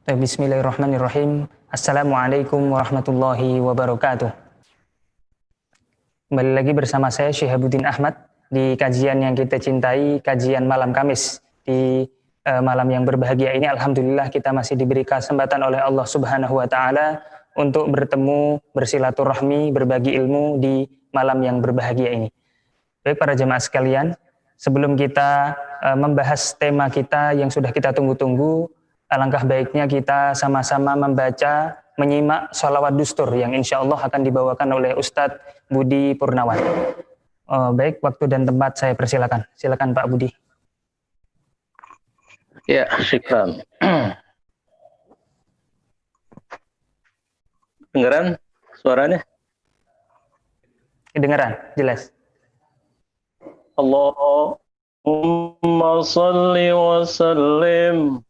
Bismillahirrahmanirrahim. Assalamualaikum warahmatullahi wabarakatuh. Kembali lagi bersama saya Syihabuddin Ahmad di kajian yang kita cintai, kajian malam Kamis. Di malam yang berbahagia ini alhamdulillah kita masih diberi kesempatan oleh Allah Subhanahu wa taala untuk bertemu, bersilaturahmi, berbagi ilmu di malam yang berbahagia ini. Baik para jemaah sekalian, sebelum kita membahas tema kita yang sudah kita tunggu-tunggu, alangkah baiknya kita sama-sama membaca, menyimak sholawat dustur yang insya Allah akan dibawakan oleh Ustadz Budi Purnawan. Baik, waktu dan tempat saya persilakan. Silakan Pak Budi. Ya, syukran. Dengaran suaranya? Kedengaran, jelas. Allahumma salli wa sallim.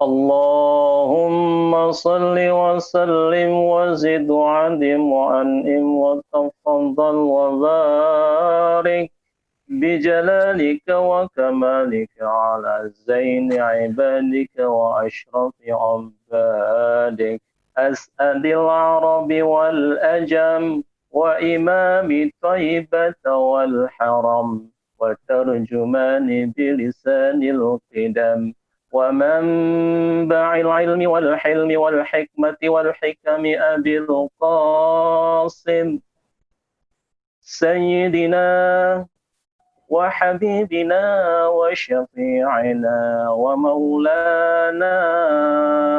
Allahumma salli wa sallim wa zid wa adim wa an'im wa tafaddal wa barik bijalalika wa kamalika ala zaini ibadika wa ashrafi abadik as'adil arabi wal ajam wa imami tayyibata wal haram wa tarjumani bilisanil qidam ومنبع العلم والحلم والحكمة والحكم أبي القاسم سيدنا وحبيبنا وشفيعنا ومولانا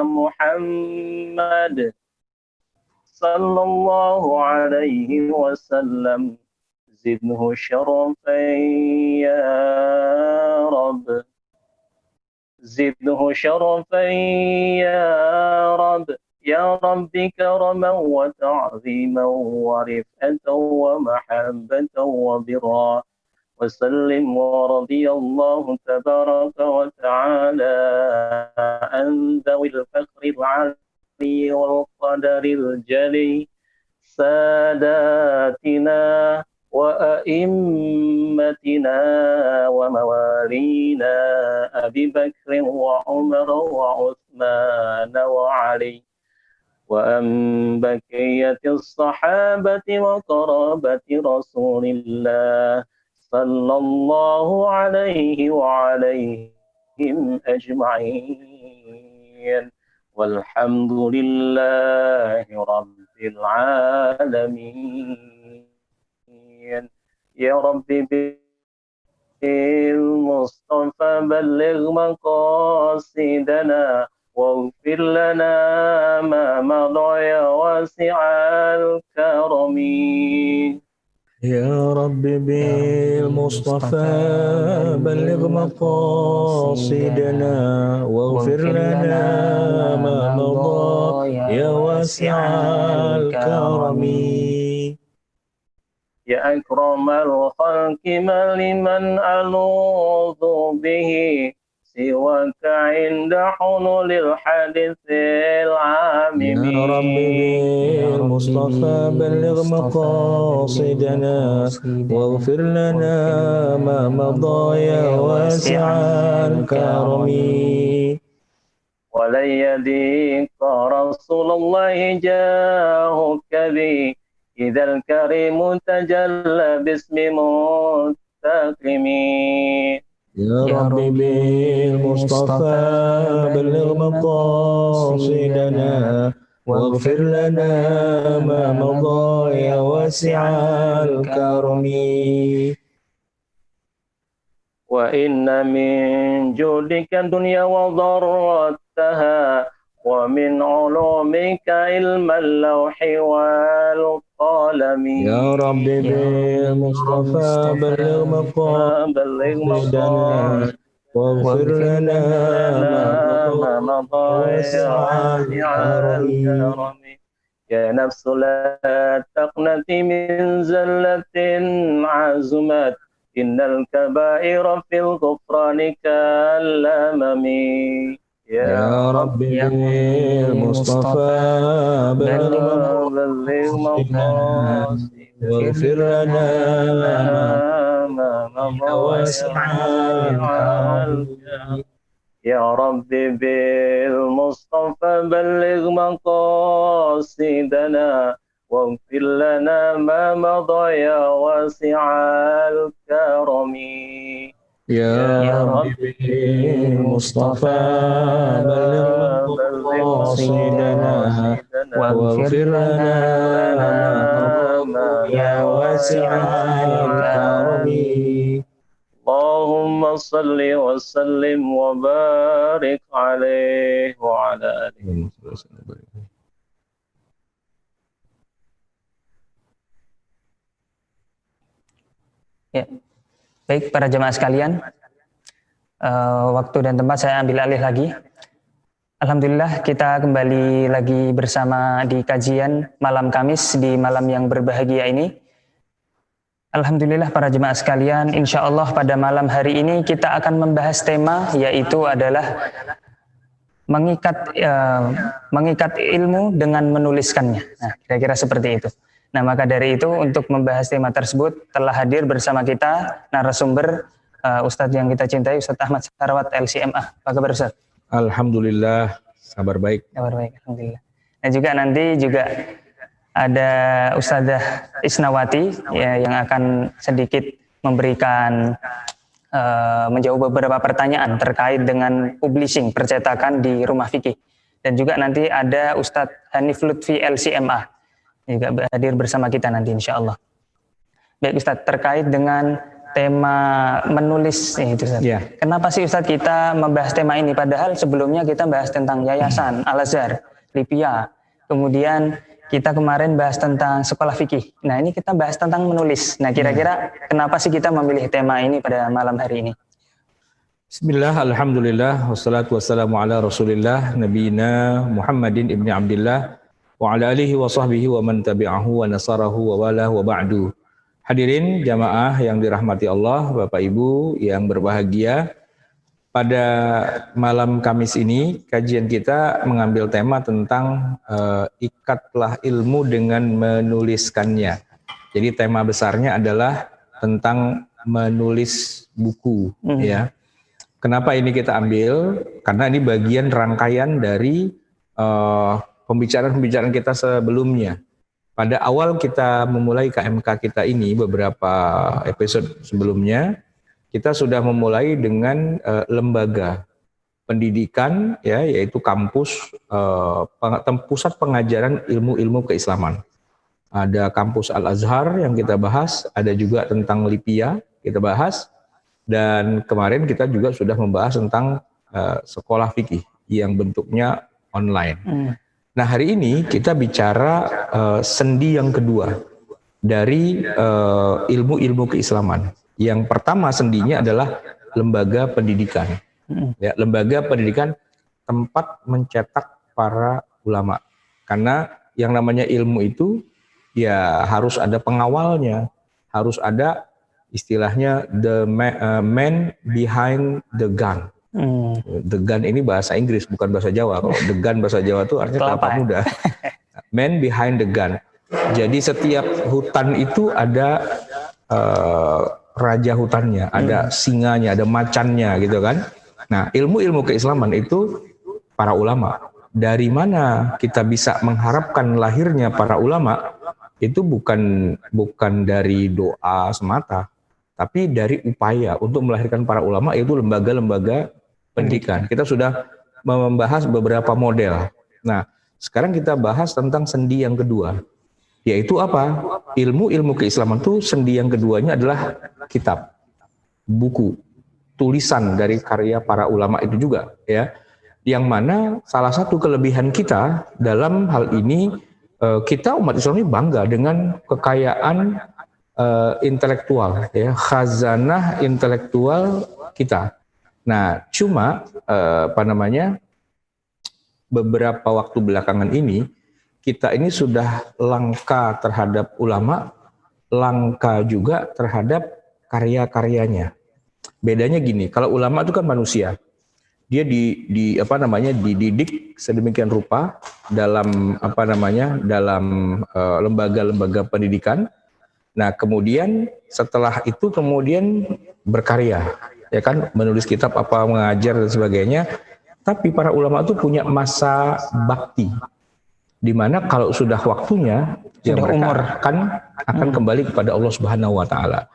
محمد صلى الله عليه وسلم زده شرفا يا رب زده شرفا يا رب يا رب كرما وتعظيما ورفعة ومحبة وبرا وسلم ورضي الله تبارك وتعالى عن ذوي الفخر العلي والقدر الجلي ساداتنا وأئمتنا وموالينا أبي بكر وعمر وعثمان وعلي وأن بقية الصحابة وقرابة رسول الله صلى الله عليه وعليهم أجمعين والحمد لله رب العالمين. يا ربي بالمصطفى بلغ مقاصدنا واغفر لنا ما مضى يا واسع الكرم. يا رب بالمصطفى بلغ مقاصدنا واغفر لنا ما مضى يا واسع الكرم. يا أكرم الخلق ما لمن ألوذ به سواك عند حلول الحدث العامم. يا رب بالمصطفى بلغ مقاصدنا واغفر لنا ما مضى يا واسع الكرم. ولن يديك رسول الله جاهك بي إذا الكريم تجلى باسم منتقم. يا رب بالمصطفى بلغ مقاصدنا واغفر لنا ما مضى يا واسع الكرم. وإن من جودك الدنيا وضرتها ومن علومك علم اللوح والقلم. يا رب بالمصطفى بلغ مقاصدنا واغفر لنا ما مضى واسع الكرم. يا نفس لا تقنطي من زلة عزمت إن الكبائر في الغفران كالأمم. يا رب بالمصطفى بلغ مقاصدنا واغفر لنا ما مضى واسع الكرم. يا رب بالمصطفى بلغ مقاصدنا واغفر لنا ما مضى يا واسع الكرم يا رب بالمصطفى بلغ مقاصدنا واغفر لنا ما يا واسع الكرم. اللهم صل وسلم وبارك عليه وعلى آله. Ya. Baik para jemaah sekalian, waktu dan tempat saya ambil alih lagi. Alhamdulillah kita kembali lagi bersama di kajian malam Kamis di malam yang berbahagia ini. Alhamdulillah para jemaah sekalian, insya Allah pada malam hari ini kita akan membahas tema yaitu adalah mengikat ilmu dengan menuliskannya. Nah, kira-kira seperti itu. Nah, maka dari itu untuk membahas tema tersebut telah hadir bersama kita narasumber Ustadz yang kita cintai, Ustadz Ahmad Sarawat LCMA. Apa kabar Ustadz? Alhamdulillah, kabar baik. Kabar baik, alhamdulillah. Dan juga nanti juga ada Ustadzah Isnawati ya, yang akan sedikit memberikan menjawab beberapa pertanyaan terkait dengan publishing percetakan di Rumah Fikih. Dan juga nanti ada Ustadz Hanif Lutfi LCMA juga hadir bersama kita nanti insya Allah. Baik Ustadz, terkait dengan tema menulis itu Ustadz. Ya. Kenapa sih Ustadz kita membahas tema ini? Padahal sebelumnya kita bahas tentang yayasan, Al-Azhar, Lipia. Kemudian kita kemarin bahas tentang sekolah fikih. Nah ini kita bahas tentang menulis. Nah kira-kira kenapa sih kita memilih tema ini pada malam hari ini? Bismillah, alhamdulillah, wassalatu wassalamu ala rasulillah, nabiyina Muhammadin ibni Abdillah, wa ala alihi wa sahbihi wa man tabi'ahu wa nasarahu wa walah wa ba'du. Hadirin jamaah yang dirahmati Allah, Bapak Ibu yang berbahagia. Pada malam Kamis ini kajian kita mengambil tema tentang ikatlah ilmu dengan menuliskannya. Jadi tema besarnya adalah tentang menulis buku ya. Kenapa ini kita ambil? Karena ini bagian rangkaian dari pembicaraan-pembicaraan kita sebelumnya. Pada awal kita memulai KMK kita ini, beberapa episode sebelumnya, kita sudah memulai dengan lembaga pendidikan, ya, yaitu kampus, pusat pengajaran ilmu-ilmu keislaman. Ada kampus Al-Azhar yang kita bahas, ada juga tentang Lipia kita bahas, dan kemarin kita juga sudah membahas tentang sekolah fikih yang bentuknya online. Nah hari ini kita bicara sendi yang kedua dari ilmu-ilmu keislaman. Yang pertama sendinya adalah lembaga pendidikan. Ya, lembaga pendidikan tempat mencetak para ulama. Karena yang namanya ilmu itu ya harus ada pengawalnya, harus ada istilahnya the man behind the gun. The gun ini bahasa Inggris bukan bahasa Jawa. Kalau the gun bahasa Jawa itu artinya kelapa muda. Man behind the gun. Jadi setiap hutan itu ada raja hutannya, ada singanya, ada macannya gitu kan. Nah, ilmu-ilmu keislaman itu para ulama. Dari mana kita bisa mengharapkan lahirnya para ulama? Itu bukan dari doa semata, tapi dari upaya untuk melahirkan para ulama, yaitu lembaga-lembaga pendidikan. Kita sudah membahas beberapa model. Nah, sekarang kita bahas tentang sendi yang kedua. Yaitu apa? Ilmu-ilmu keislaman itu sendi yang keduanya adalah kitab, buku, tulisan dari karya para ulama itu juga, ya. Yang mana salah satu kelebihan kita dalam hal ini, kita umat Islam ini bangga dengan kekayaan intelektual, ya, khazanah intelektual kita. Nah, cuma beberapa waktu belakangan ini kita ini sudah langka terhadap ulama, langka juga terhadap karya-karyanya. Bedanya gini, kalau ulama itu kan manusia, dia dididik sedemikian rupa dalam dalam lembaga-lembaga pendidikan. Nah kemudian setelah itu kemudian berkarya, ya kan, menulis kitab apa, mengajar dan sebagainya. Tapi para ulama itu punya masa bakti, di mana kalau sudah waktunya, ya Sudah mereka umur. akan kembali kepada Allah Subhanahu Wa Taala.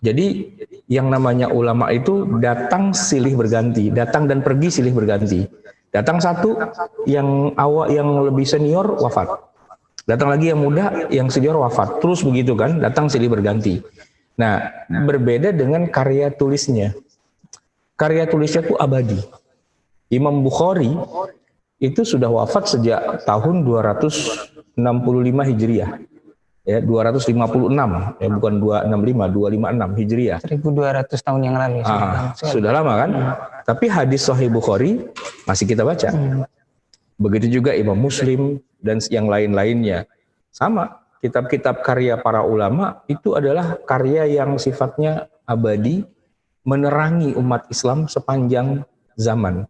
Jadi yang namanya ulama itu datang silih berganti, datang dan pergi silih berganti. Datang satu yang lebih senior wafat, datang lagi yang muda, yang senior wafat, terus begitu kan, datang silih berganti. Nah, berbeda dengan karya tulisnya. Karya tulisnya itu abadi. Imam Bukhari itu sudah wafat sejak tahun 265 Hijriah. Ya, 256, ya bukan 265, 256 Hijriah. 1200 tahun yang lalu. Sudah lama kan? Tapi hadis Sahih Bukhari masih kita baca. Begitu juga Imam Muslim dan yang lain-lainnya. Sama, kitab-kitab karya para ulama itu adalah karya yang sifatnya abadi, menerangi umat Islam sepanjang zaman.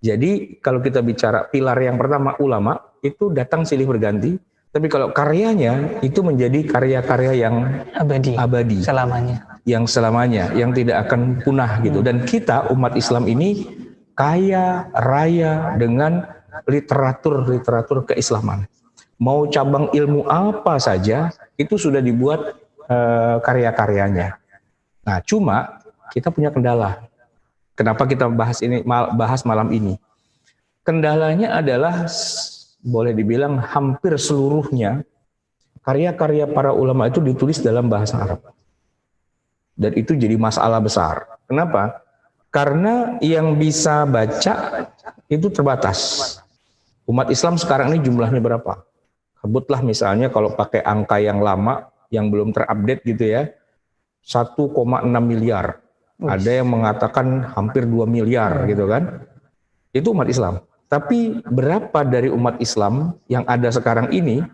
Jadi kalau kita bicara pilar yang pertama ulama itu datang silih berganti, tapi kalau karyanya itu menjadi karya-karya yang abadi selamanya, yang tidak akan punah gitu. Dan kita umat Islam ini kaya raya dengan literatur keislaman. Mau cabang ilmu apa saja itu sudah dibuat karya-karyanya. Nah, cuma kita punya kendala. Kenapa kita bahas malam ini? Kendalanya adalah boleh dibilang hampir seluruhnya karya-karya para ulama itu ditulis dalam bahasa Arab. Dan itu jadi masalah besar. Kenapa? Karena yang bisa baca itu terbatas. Umat Islam sekarang ini jumlahnya berapa? Sebutlah misalnya kalau pakai angka yang lama, yang belum terupdate gitu ya, 1,6 miliar. Ada yang mengatakan hampir 2 miliar gitu kan. Itu umat Islam. Tapi berapa dari umat Islam yang ada sekarang ini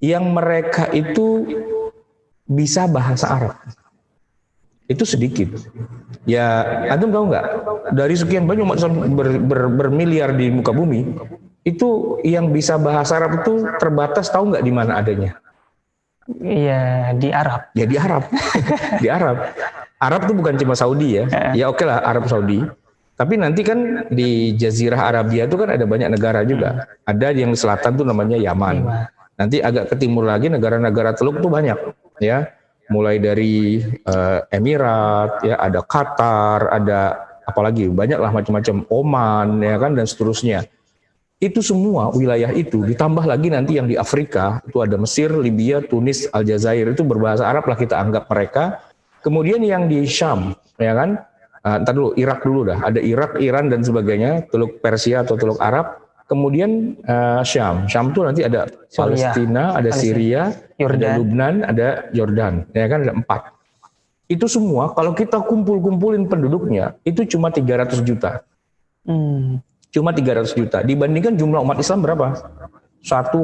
yang mereka itu bisa bahasa Arab? Itu sedikit. Ya, antum tahu nggak? Dari sekian banyak umat Islam bermiliar di muka bumi, itu yang bisa bahasa Arab itu terbatas, tahu nggak di mana adanya? Iya, di Arab. Ya di Arab. Di Arab. Arab itu bukan cuma Saudi ya. Ya oke lah Arab Saudi. Tapi nanti kan di Jazirah Arabia itu kan ada banyak negara juga. Ada yang di selatan tuh namanya Yaman. Nanti agak ke timur lagi negara-negara Teluk tuh banyak ya. Mulai dari Emirat, ya ada Qatar, ada apalagi banyak lah macam-macam, Oman ya kan, dan seterusnya. Itu semua wilayah itu ditambah lagi nanti yang di Afrika itu ada Mesir, Libya, Tunis, Aljazair, itu berbahasa Arab lah kita anggap mereka. Kemudian yang di Syam, ya kan? Ntar dulu, Irak dulu dah. Ada Irak, Iran dan sebagainya, Teluk Persia atau Teluk Arab. Kemudian Syam. Syam itu nanti ada Palestina, ada Syria, ada Lubnan, ada Yordan. Ya kan, ada 4. Itu semua kalau kita kumpul-kumpulin penduduknya, itu cuma 300 juta. Cuma 300 juta. Dibandingkan jumlah umat Islam berapa? 1,5,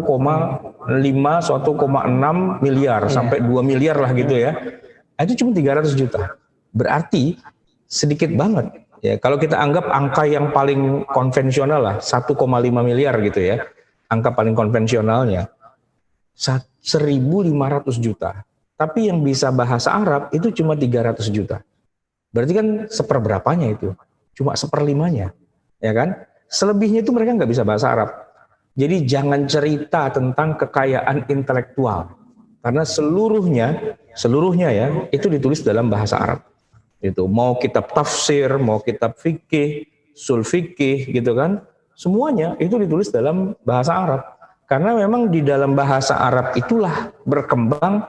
1,6 miliar sampai 2 miliar lah gitu ya. Itu cuma 300 juta. Berarti sedikit banget. Ya, kalau kita anggap angka yang paling konvensional lah, 1,5 miliar gitu ya. Angka paling konvensionalnya 1.500 juta. Tapi yang bisa bahasa Arab itu cuma 300 juta. Berarti kan seperberapanya itu? Cuma seperlimanya. Ya kan? Selebihnya itu mereka nggak bisa bahasa Arab. Jadi jangan cerita tentang kekayaan intelektual. Karena seluruhnya ya itu ditulis dalam bahasa Arab. Itu mau kitab tafsir, mau kitab fikih, ushul fikih gitu kan. Semuanya itu ditulis dalam bahasa Arab. Karena memang di dalam bahasa Arab itulah berkembang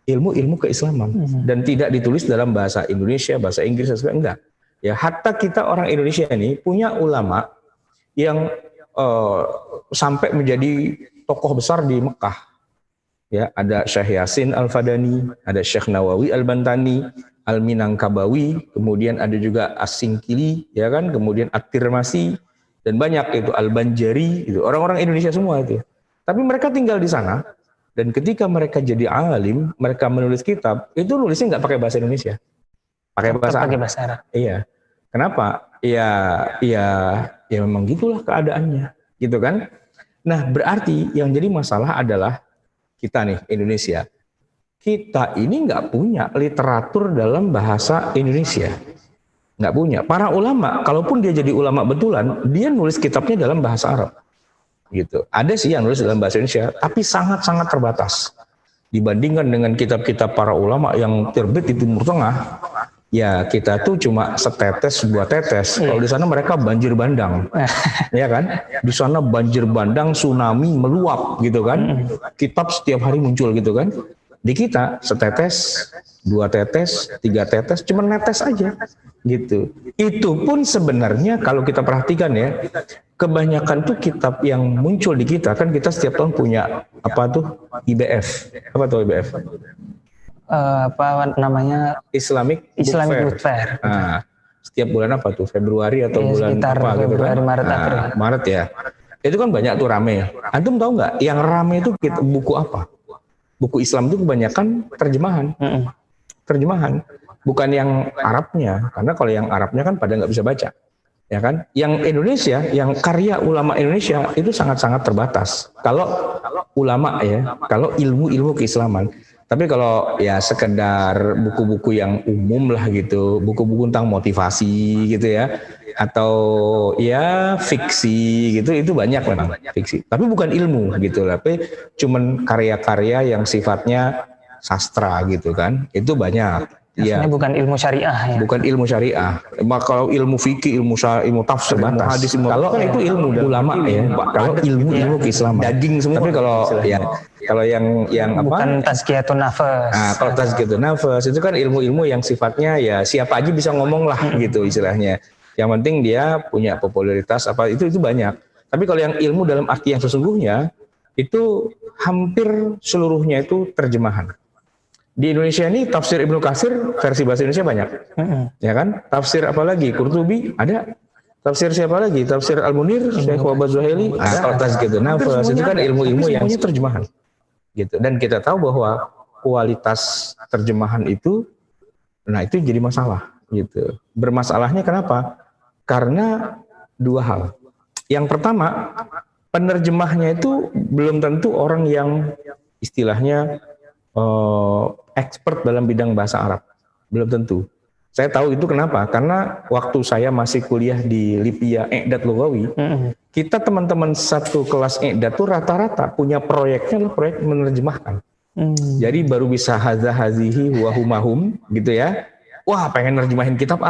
ilmu-ilmu keislaman dan tidak ditulis dalam bahasa Indonesia, bahasa Inggris enggak. Ya, hatta kita orang Indonesia ini punya ulama yang sampai menjadi tokoh besar di Mekah. Ya, ada Syekh Yasin Al-Fadani, ada Syekh Nawawi Al-Bantani, Al-Minangkabawi, kemudian ada juga As-Singkili, ya kan, kemudian At-Tirmasi, dan banyak itu Al-Banjari, itu orang-orang Indonesia semua itu. Tapi mereka tinggal di sana, dan ketika mereka jadi alim, mereka menulis kitab, itu nulisnya nggak pakai bahasa Indonesia, pakai bahasa Arab. Iya. Kenapa? Ya memang gitulah keadaannya, gitu kan? Nah, berarti yang jadi masalah adalah kita nih Indonesia. Kita ini nggak punya literatur dalam bahasa Indonesia. Nggak punya. Para ulama, kalaupun dia jadi ulama betulan, dia nulis kitabnya dalam bahasa Arab. Gitu. Ada sih yang nulis dalam bahasa Indonesia, tapi sangat-sangat terbatas. Dibandingkan dengan kitab-kitab para ulama yang terbit di Timur Tengah, ya kita tuh cuma setetes, dua tetes. Kalau di sana mereka banjir bandang, ya kan? Di sana banjir bandang, tsunami meluap, gitu kan? Kitab setiap hari muncul, gitu kan? Di kita setetes, dua tetes, tiga tetes, cuma netes aja, gitu. Itu pun sebenarnya kalau kita perhatikan ya, kebanyakan tuh kitab yang muncul di kita, kan kita setiap tahun punya apa tuh IBF, apa tuh IBF? Apa namanya, Islamic Book Fair. Nah, setiap bulan apa tuh? Februari atau bulan apa gitu kan? Maret, April. Maret ya. Itu kan banyak tuh rame. Antum tahu nggak? Yang rame itu buku apa? Buku Islam itu kebanyakan terjemahan. Terjemahan. Bukan yang Arabnya. Karena kalau yang Arabnya kan pada nggak bisa baca. Ya kan? Yang Indonesia, yang karya ulama Indonesia itu sangat-sangat terbatas. Kalau ulama ya, kalau ilmu-ilmu keislaman. Tapi kalau ya sekedar buku-buku yang umum lah gitu, buku-buku tentang motivasi gitu ya, atau ya fiksi gitu, itu banyak memang fiksi. Tapi bukan ilmu gitu, tapi cuman karya-karya yang sifatnya sastra gitu kan, itu banyak. Ya, bukan ilmu syariah ya. Bukan ilmu syariah. Kalau ilmu fikih, ilmu tafsir, ilmu hadis, kalau kan itu ilmu ulama ya. Kalau ilmu keislaman. Daging semua. Tapi kalau yang apa? Bukan tazkiyatun nafas. Nah, kalau tazkiyatun nafas itu kan ilmu-ilmu yang sifatnya ya siapa aja bisa ngomong lah gitu istilahnya. Yang penting dia punya popularitas apa itu banyak. Tapi kalau yang ilmu dalam arti yang sesungguhnya itu hampir seluruhnya itu terjemahan. Di Indonesia ini tafsir Ibnu Katsir versi bahasa Indonesia banyak, ya kan? Tafsir apa lagi? Qurtubi ada. Tafsir siapa lagi? Tafsir Al-Munir, Syekh Wahbah Zuhaili. Kalau tazkiyatun nafas itu kan ilmu-ilmu yang semuanya terjemahan, gitu. Dan kita tahu bahwa kualitas terjemahan itu, nah itu jadi masalah, gitu. Bermasalahnya kenapa? Karena dua hal. Yang pertama, penerjemahnya itu belum tentu orang yang istilahnya expert dalam bidang bahasa Arab, belum tentu. Saya tahu itu kenapa? Karena waktu saya masih kuliah di Lipia I'dad Lughawi, kita teman-teman satu kelas I'dad tuh rata-rata punya proyeknya proyek menerjemahkan. Jadi baru bisa hadza hazihi wa humahum gitu ya. Wah, pengen nerjemahin kitab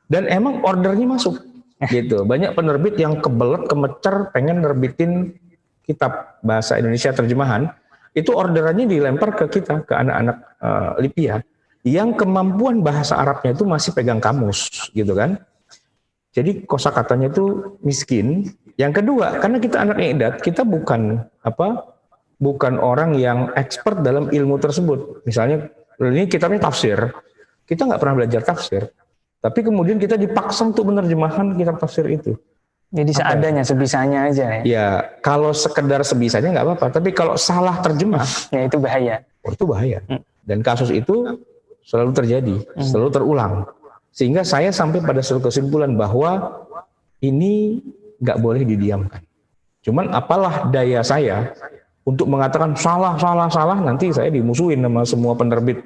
dan emang ordernya masuk gitu. Banyak penerbit yang kebelet kemecer pengen nerbitin kitab bahasa Indonesia terjemahan. Itu orderannya dilempar ke kita, ke anak-anak Lipia yang kemampuan bahasa Arabnya itu masih pegang kamus gitu kan. Jadi kosakatanya itu miskin. Yang kedua, karena kita anak I'dad, kita bukan orang yang expert dalam ilmu tersebut. Misalnya ini kitabnya tafsir, kita nggak pernah belajar tafsir, tapi kemudian kita dipaksa untuk menerjemahkan kitab tafsir itu. Jadi seadanya, sebisanya aja ya. Ya, kalau sekedar sebisanya nggak apa-apa, tapi kalau salah terjemah, ya itu bahaya. Itu bahaya. Dan kasus itu selalu terjadi, selalu terulang. Sehingga saya sampai pada suatu kesimpulan bahwa ini nggak boleh didiamkan. Cuman apalah daya saya untuk mengatakan salah, nanti saya dimusuhin sama semua penerbit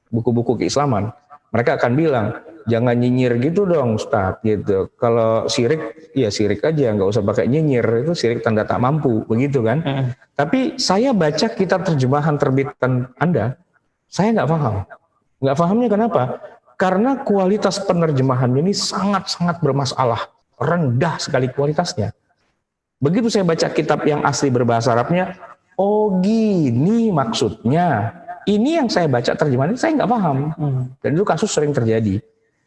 buku-buku keislaman. Mereka akan bilang, jangan nyinyir gitu dong Ustadz gitu. Kalau sirik, ya sirik aja, nggak usah pakai nyinyir, itu sirik tanda tak mampu, begitu kan. Tapi saya baca kitab terjemahan terbitan Anda, saya nggak paham. Nggak pahamnya kenapa? Karena kualitas penerjemahannya ini sangat-sangat bermasalah, rendah sekali kualitasnya. Begitu saya baca kitab yang asli berbahasa Arabnya, oh gini maksudnya. Ini yang saya baca terjemahannya saya nggak paham. Dan itu kasus sering terjadi.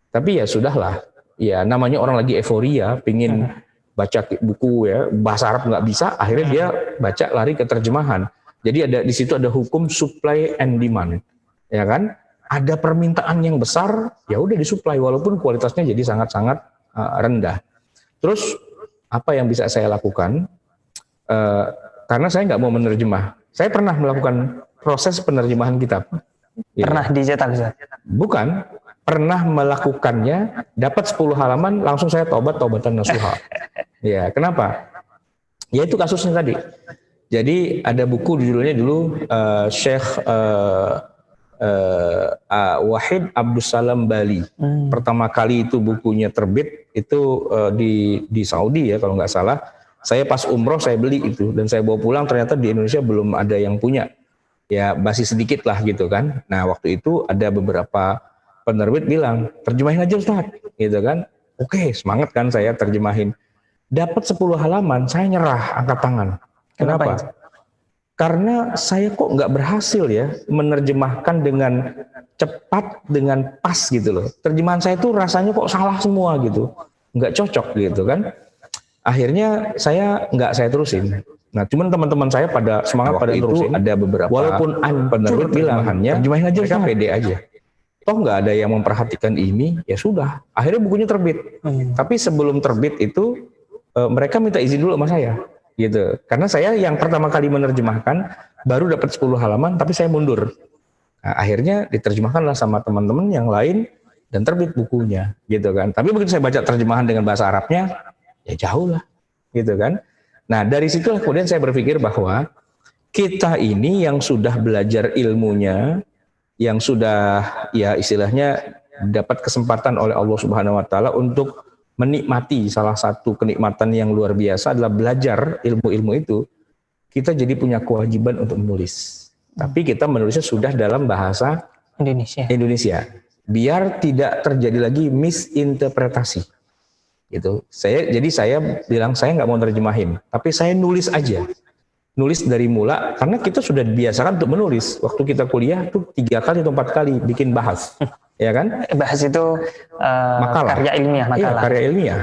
Tapi ya sudahlah, ya namanya orang lagi euforia, pingin baca buku ya bahasa Arab nggak bisa, akhirnya dia baca lari ke terjemahan. Jadi di situ ada hukum supply and demand, ya kan? Ada permintaan yang besar, ya udah disuplai walaupun kualitasnya jadi sangat-sangat rendah. Terus apa yang bisa saya lakukan? Karena saya nggak mau menerjemah. Saya pernah melakukan proses penerjemahan kitab. Pernah dicetak, Ustaz? Bukan. Pernah melakukannya, dapat 10 halaman, langsung saya tobatan nasuha. Ya, kenapa? Ya itu kasusnya tadi. Jadi ada buku judulnya dulu Syekh Wahid Abdussalam Bali. Pertama kali itu bukunya terbit itu di Saudi ya kalau nggak salah. Saya pas umroh saya beli itu dan saya bawa pulang, ternyata di Indonesia belum ada yang punya. Ya masih sedikit lah gitu kan. Nah waktu itu ada beberapa penerbit bilang terjemahin aja Ustaz gitu kan. Oke, semangat kan saya terjemahin. Dapat 10 halaman saya nyerah, angkat tangan. Kenapa? Karena saya kok nggak berhasil ya menerjemahkan dengan cepat, dengan pas gitu loh. Terjemahan saya tuh rasanya kok salah semua gitu, nggak cocok gitu kan. Akhirnya saya terusin. Nah, cuman teman-teman saya pada semangat pada terusin. Ada beberapa walaupun penerbit bilang terjemahin aja, mereka pede aja. Toh nggak ada yang memperhatikan ini, ya sudah. Akhirnya bukunya terbit. Tapi sebelum terbit itu mereka minta izin dulu sama saya, gitu. Karena saya yang pertama kali menerjemahkan baru dapat 10 halaman, tapi saya mundur. Nah, akhirnya diterjemahkanlah sama teman-teman yang lain dan terbit bukunya, gitu kan. Tapi begitu saya baca terjemahan dengan bahasa Arabnya, ya jauh lah, gitu kan. Nah dari situlah kemudian saya berpikir bahwa kita ini yang sudah belajar ilmunya, yang sudah ya istilahnya dapat kesempatan oleh Allah Subhanahu Wa Taala untuk menikmati salah satu kenikmatan yang luar biasa adalah belajar ilmu-ilmu itu, kita jadi punya kewajiban untuk menulis. Tapi kita menulisnya sudah dalam bahasa Indonesia. Biar tidak terjadi lagi misinterpretasi. Gitu. Saya bilang saya nggak mau terjemahin, tapi saya nulis aja, nulis dari mula karena kita sudah dibiasakan untuk menulis. Waktu kita kuliah tuh 3 kali atau 4 kali bikin bahas, ya kan? Bahas itu makalah. Karya ilmiah, makalah. Iya, karya ilmiah.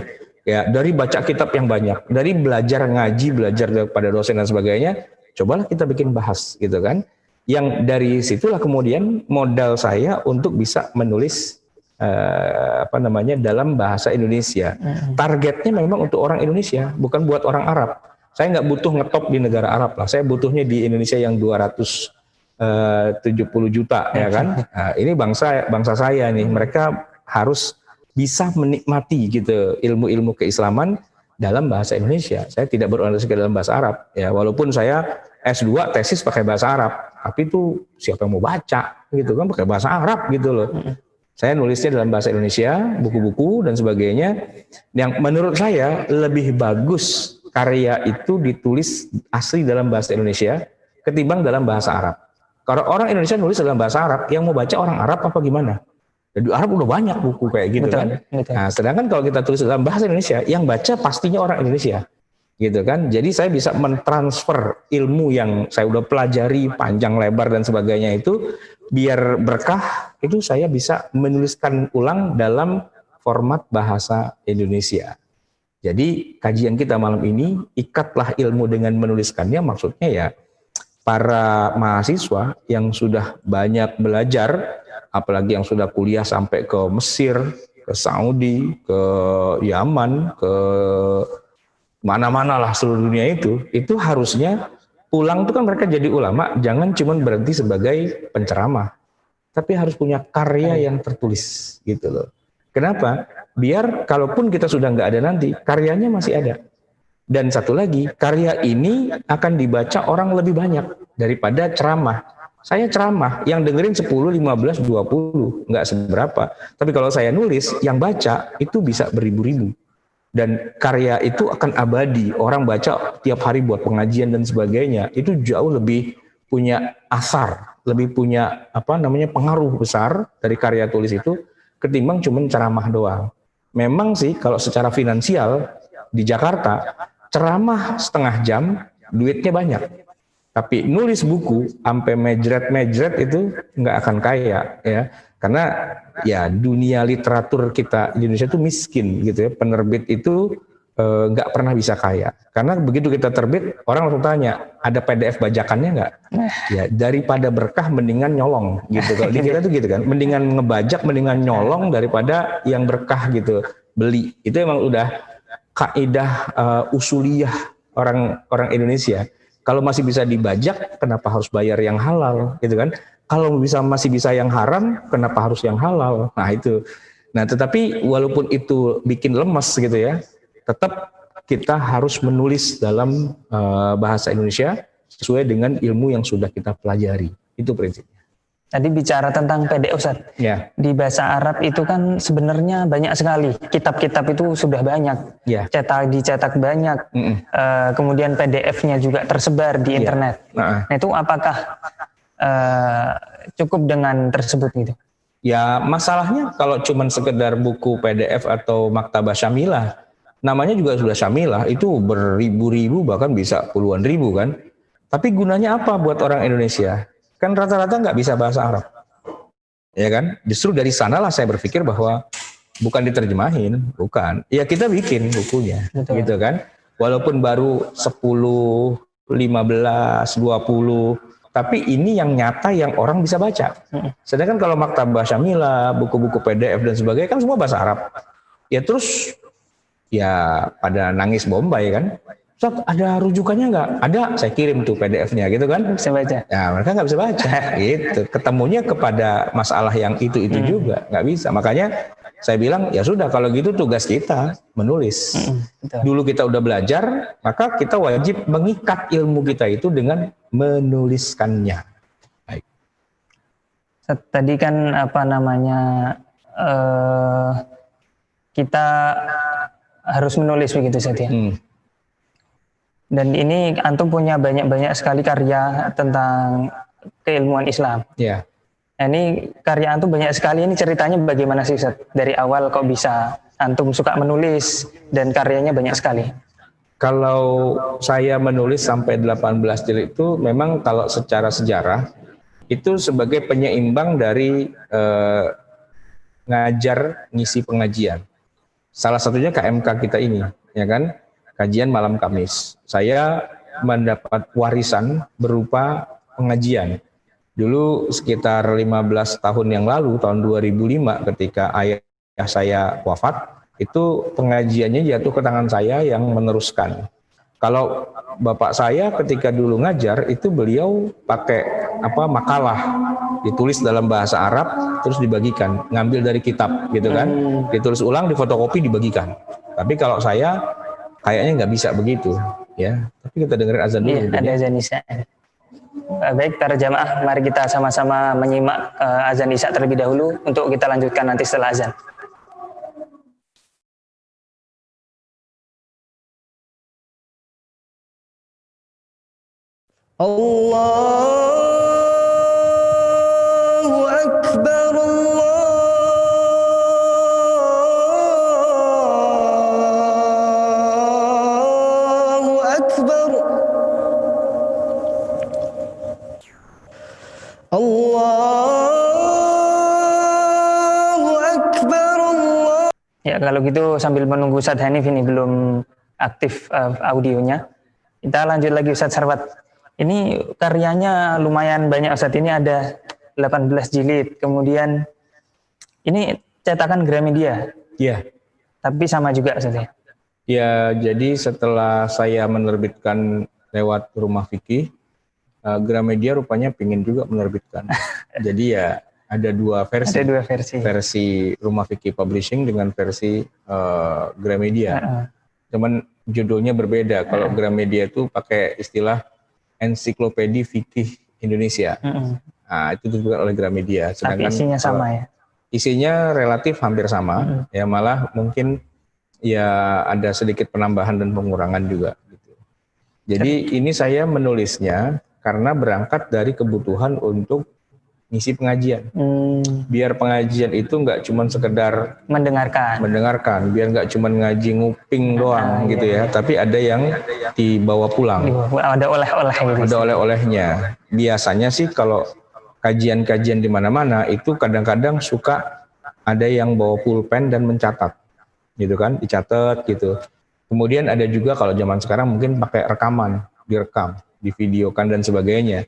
Ya dari baca kitab yang banyak, dari belajar ngaji, belajar pada dosen dan sebagainya, cobalah kita bikin bahas, gitu kan? Yang dari situlah kemudian modal saya untuk bisa menulis dalam bahasa Indonesia. Targetnya memang untuk orang Indonesia, bukan buat orang Arab. Saya nggak butuh ngetop di negara Arab lah. Saya butuhnya di Indonesia yang 270 juta, ya kan? Nah, ini bangsa saya nih. Mereka harus bisa menikmati gitu ilmu-ilmu keislaman dalam bahasa Indonesia. Saya tidak berorientasi ke dalam bahasa Arab. Ya, walaupun saya S2 tesis pakai bahasa Arab, tapi itu siapa yang mau baca gitu kan pakai bahasa Arab gitu loh. Saya nulisnya dalam bahasa Indonesia, buku-buku dan sebagainya. Yang menurut saya lebih bagus karya itu ditulis asli dalam bahasa Indonesia ketimbang dalam bahasa Arab. Kalau orang Indonesia nulis dalam bahasa Arab, yang mau baca orang Arab apa gimana? Di Arab udah banyak buku kayak gitu. Betul, kan. Betul. Nah, sedangkan kalau kita tulis dalam bahasa Indonesia, yang baca pastinya orang Indonesia. Gitu kan. Jadi saya bisa mentransfer ilmu yang saya udah pelajari panjang lebar dan sebagainya itu biar berkah, itu saya bisa menuliskan ulang dalam format bahasa Indonesia. Jadi kajian kita malam ini, ikatlah ilmu dengan menuliskannya, maksudnya ya para mahasiswa yang sudah banyak belajar, apalagi yang sudah kuliah sampai ke Mesir, ke Saudi, ke Yaman, ke mana-mana lah seluruh dunia itu harusnya pulang itu kan mereka jadi ulama, jangan cuma berhenti sebagai penceramah, tapi harus punya karya yang tertulis gitu loh. Kenapa? Biar kalaupun kita sudah nggak ada nanti, karyanya masih ada. Dan satu lagi, karya ini akan dibaca orang lebih banyak daripada ceramah. Saya ceramah, yang dengerin 10, 15, 20, nggak seberapa. Tapi kalau saya nulis, yang baca itu bisa beribu-ribu. Dan karya itu akan abadi, orang baca tiap hari buat pengajian dan sebagainya, itu jauh lebih punya asar, lebih punya pengaruh besar dari karya tulis itu ketimbang cuma ceramah doang. Memang sih kalau secara finansial di Jakarta ceramah setengah jam duitnya banyak, tapi nulis buku sampai mejret itu nggak akan kaya ya. Karena ya dunia literatur kita di Indonesia itu miskin gitu ya. Penerbit itu nggak pernah bisa kaya. Karena begitu kita terbit, orang langsung tanya, ada PDF bajakannya nggak? Ya daripada berkah mendingan nyolong gitu. Kalau di kita tuh gitu kan, mendingan ngebajak, mendingan nyolong daripada yang berkah gitu beli. Itu emang udah kaidah usuliyah orang Indonesia. Kalau masih bisa dibajak, kenapa harus bayar yang halal gitu kan? Kalau masih bisa yang haram, kenapa harus yang halal? Nah itu. Nah tetapi walaupun itu bikin lemes gitu ya, tetap kita harus menulis dalam bahasa Indonesia sesuai dengan ilmu yang sudah kita pelajari. Itu prinsipnya. Tadi bicara tentang PDF Ustaz. Ya, Di bahasa Arab itu kan sebenarnya banyak sekali. Kitab-kitab itu sudah banyak. ya. Dicetak banyak. Kemudian PDF-nya juga tersebar di internet. Nah itu apakah cukup dengan tersebut gitu? Ya masalahnya kalau cuman sekedar buku PDF atau maktabah syamilah, namanya juga sudah syamilah, itu beribu-ribu bahkan bisa puluhan ribu kan. Tapi gunanya apa buat orang Indonesia? Kan rata-rata nggak bisa bahasa Arab, ya kan? Justru dari sanalah saya berpikir bahwa bukan diterjemahin, bukan. Ya kita bikin bukunya, Betul. gitu kan? Walaupun baru 10, 15, 20, tapi ini yang nyata yang orang bisa baca. Sedangkan kalau maktabah syamilah, buku-buku PDF dan sebagainya kan semua bahasa Arab. Ya terus ya pada nangis Bombay kan. Ustaz, ada rujukannya nggak? Ada, saya kirim tuh PDF-nya gitu kan. Bisa baca. Ya mereka nggak bisa baca gitu. Ketemunya kepada masalah yang itu juga nggak bisa. Makanya saya bilang ya sudah kalau gitu tugas kita menulis. Betul. Dulu kita udah belajar, maka kita wajib mengikat ilmu kita itu dengan menuliskannya. Baik. Tadi kan kita harus menulis begitu saja. Dan ini antum punya banyak sekali karya tentang keilmuan Islam. Ya. Nah, ini karya antum banyak sekali. Ini ceritanya bagaimana sih Ustaz? Dari awal kok bisa antum suka menulis dan karyanya banyak sekali? Kalau saya menulis sampai 18 jilid itu memang kalau secara sejarah itu sebagai penyeimbang dari ngajar ngisi pengajian. Salah satunya KMK kita ini, ya kan? Kajian malam Kamis. Saya mendapat warisan berupa pengajian. Dulu sekitar 15 tahun yang lalu, tahun 2005 ketika ayah saya wafat, itu pengajiannya jatuh ke tangan saya yang meneruskan. Kalau bapak saya ketika dulu ngajar itu beliau pakai makalah ditulis dalam bahasa Arab terus dibagikan, ngambil dari kitab gitu kan, ditulis ulang, difotokopi, dibagikan. Tapi kalau saya kayaknya nggak bisa begitu, ya. Tapi kita dengerin azan dulu. Iya, ada azan Isya. Baik, para jamaah, mari kita sama-sama menyimak azan Isya terlebih dahulu untuk kita lanjutkan nanti setelah azan. Allahu Akbar, Allahu Akbar, Allahu Akbar, Allah. Ya, kalau gitu sambil menunggu Ustadz Hanif ini belum aktif audionya, kita lanjut lagi Ustadz Sarwat. Ini karyanya lumayan banyak Ustadz, ini ada 18 jilid, kemudian ini cetakan Gramedia. Iya. Tapi sama juga Ustadz ya? Ya, jadi setelah saya menerbitkan lewat Rumah Fikih, Gramedia rupanya pingin juga menerbitkan. Jadi ya ada dua versi. Ada dua versi. Versi Rumah Fikih Publishing dengan versi Gramedia. Cuman judulnya berbeda. Kalau Gramedia itu pakai istilah Ensiklopedia Fikih Indonesia. Nah, itu dituliskan oleh Gramedia. Tapi isinya sama ya? Isinya relatif hampir sama. Ya malah mungkin ya ada sedikit penambahan dan pengurangan juga. Gitu. Jadi ini saya menulisnya karena berangkat dari kebutuhan untuk ngisi pengajian. Biar pengajian itu nggak cuma sekedar mendengarkan, biar nggak cuma ngaji nguping doang gitu ya, tapi ada yang dibawa pulang. Ada oleh-oleh gitu. Ada oleh-olehnya. Biasanya sih kalau kajian-kajian di mana-mana itu kadang-kadang suka ada yang bawa pulpen dan mencatat, gitu kan, dicatat gitu. Kemudian ada juga kalau zaman sekarang mungkin pakai rekaman, direkam, divideokan dan sebagainya.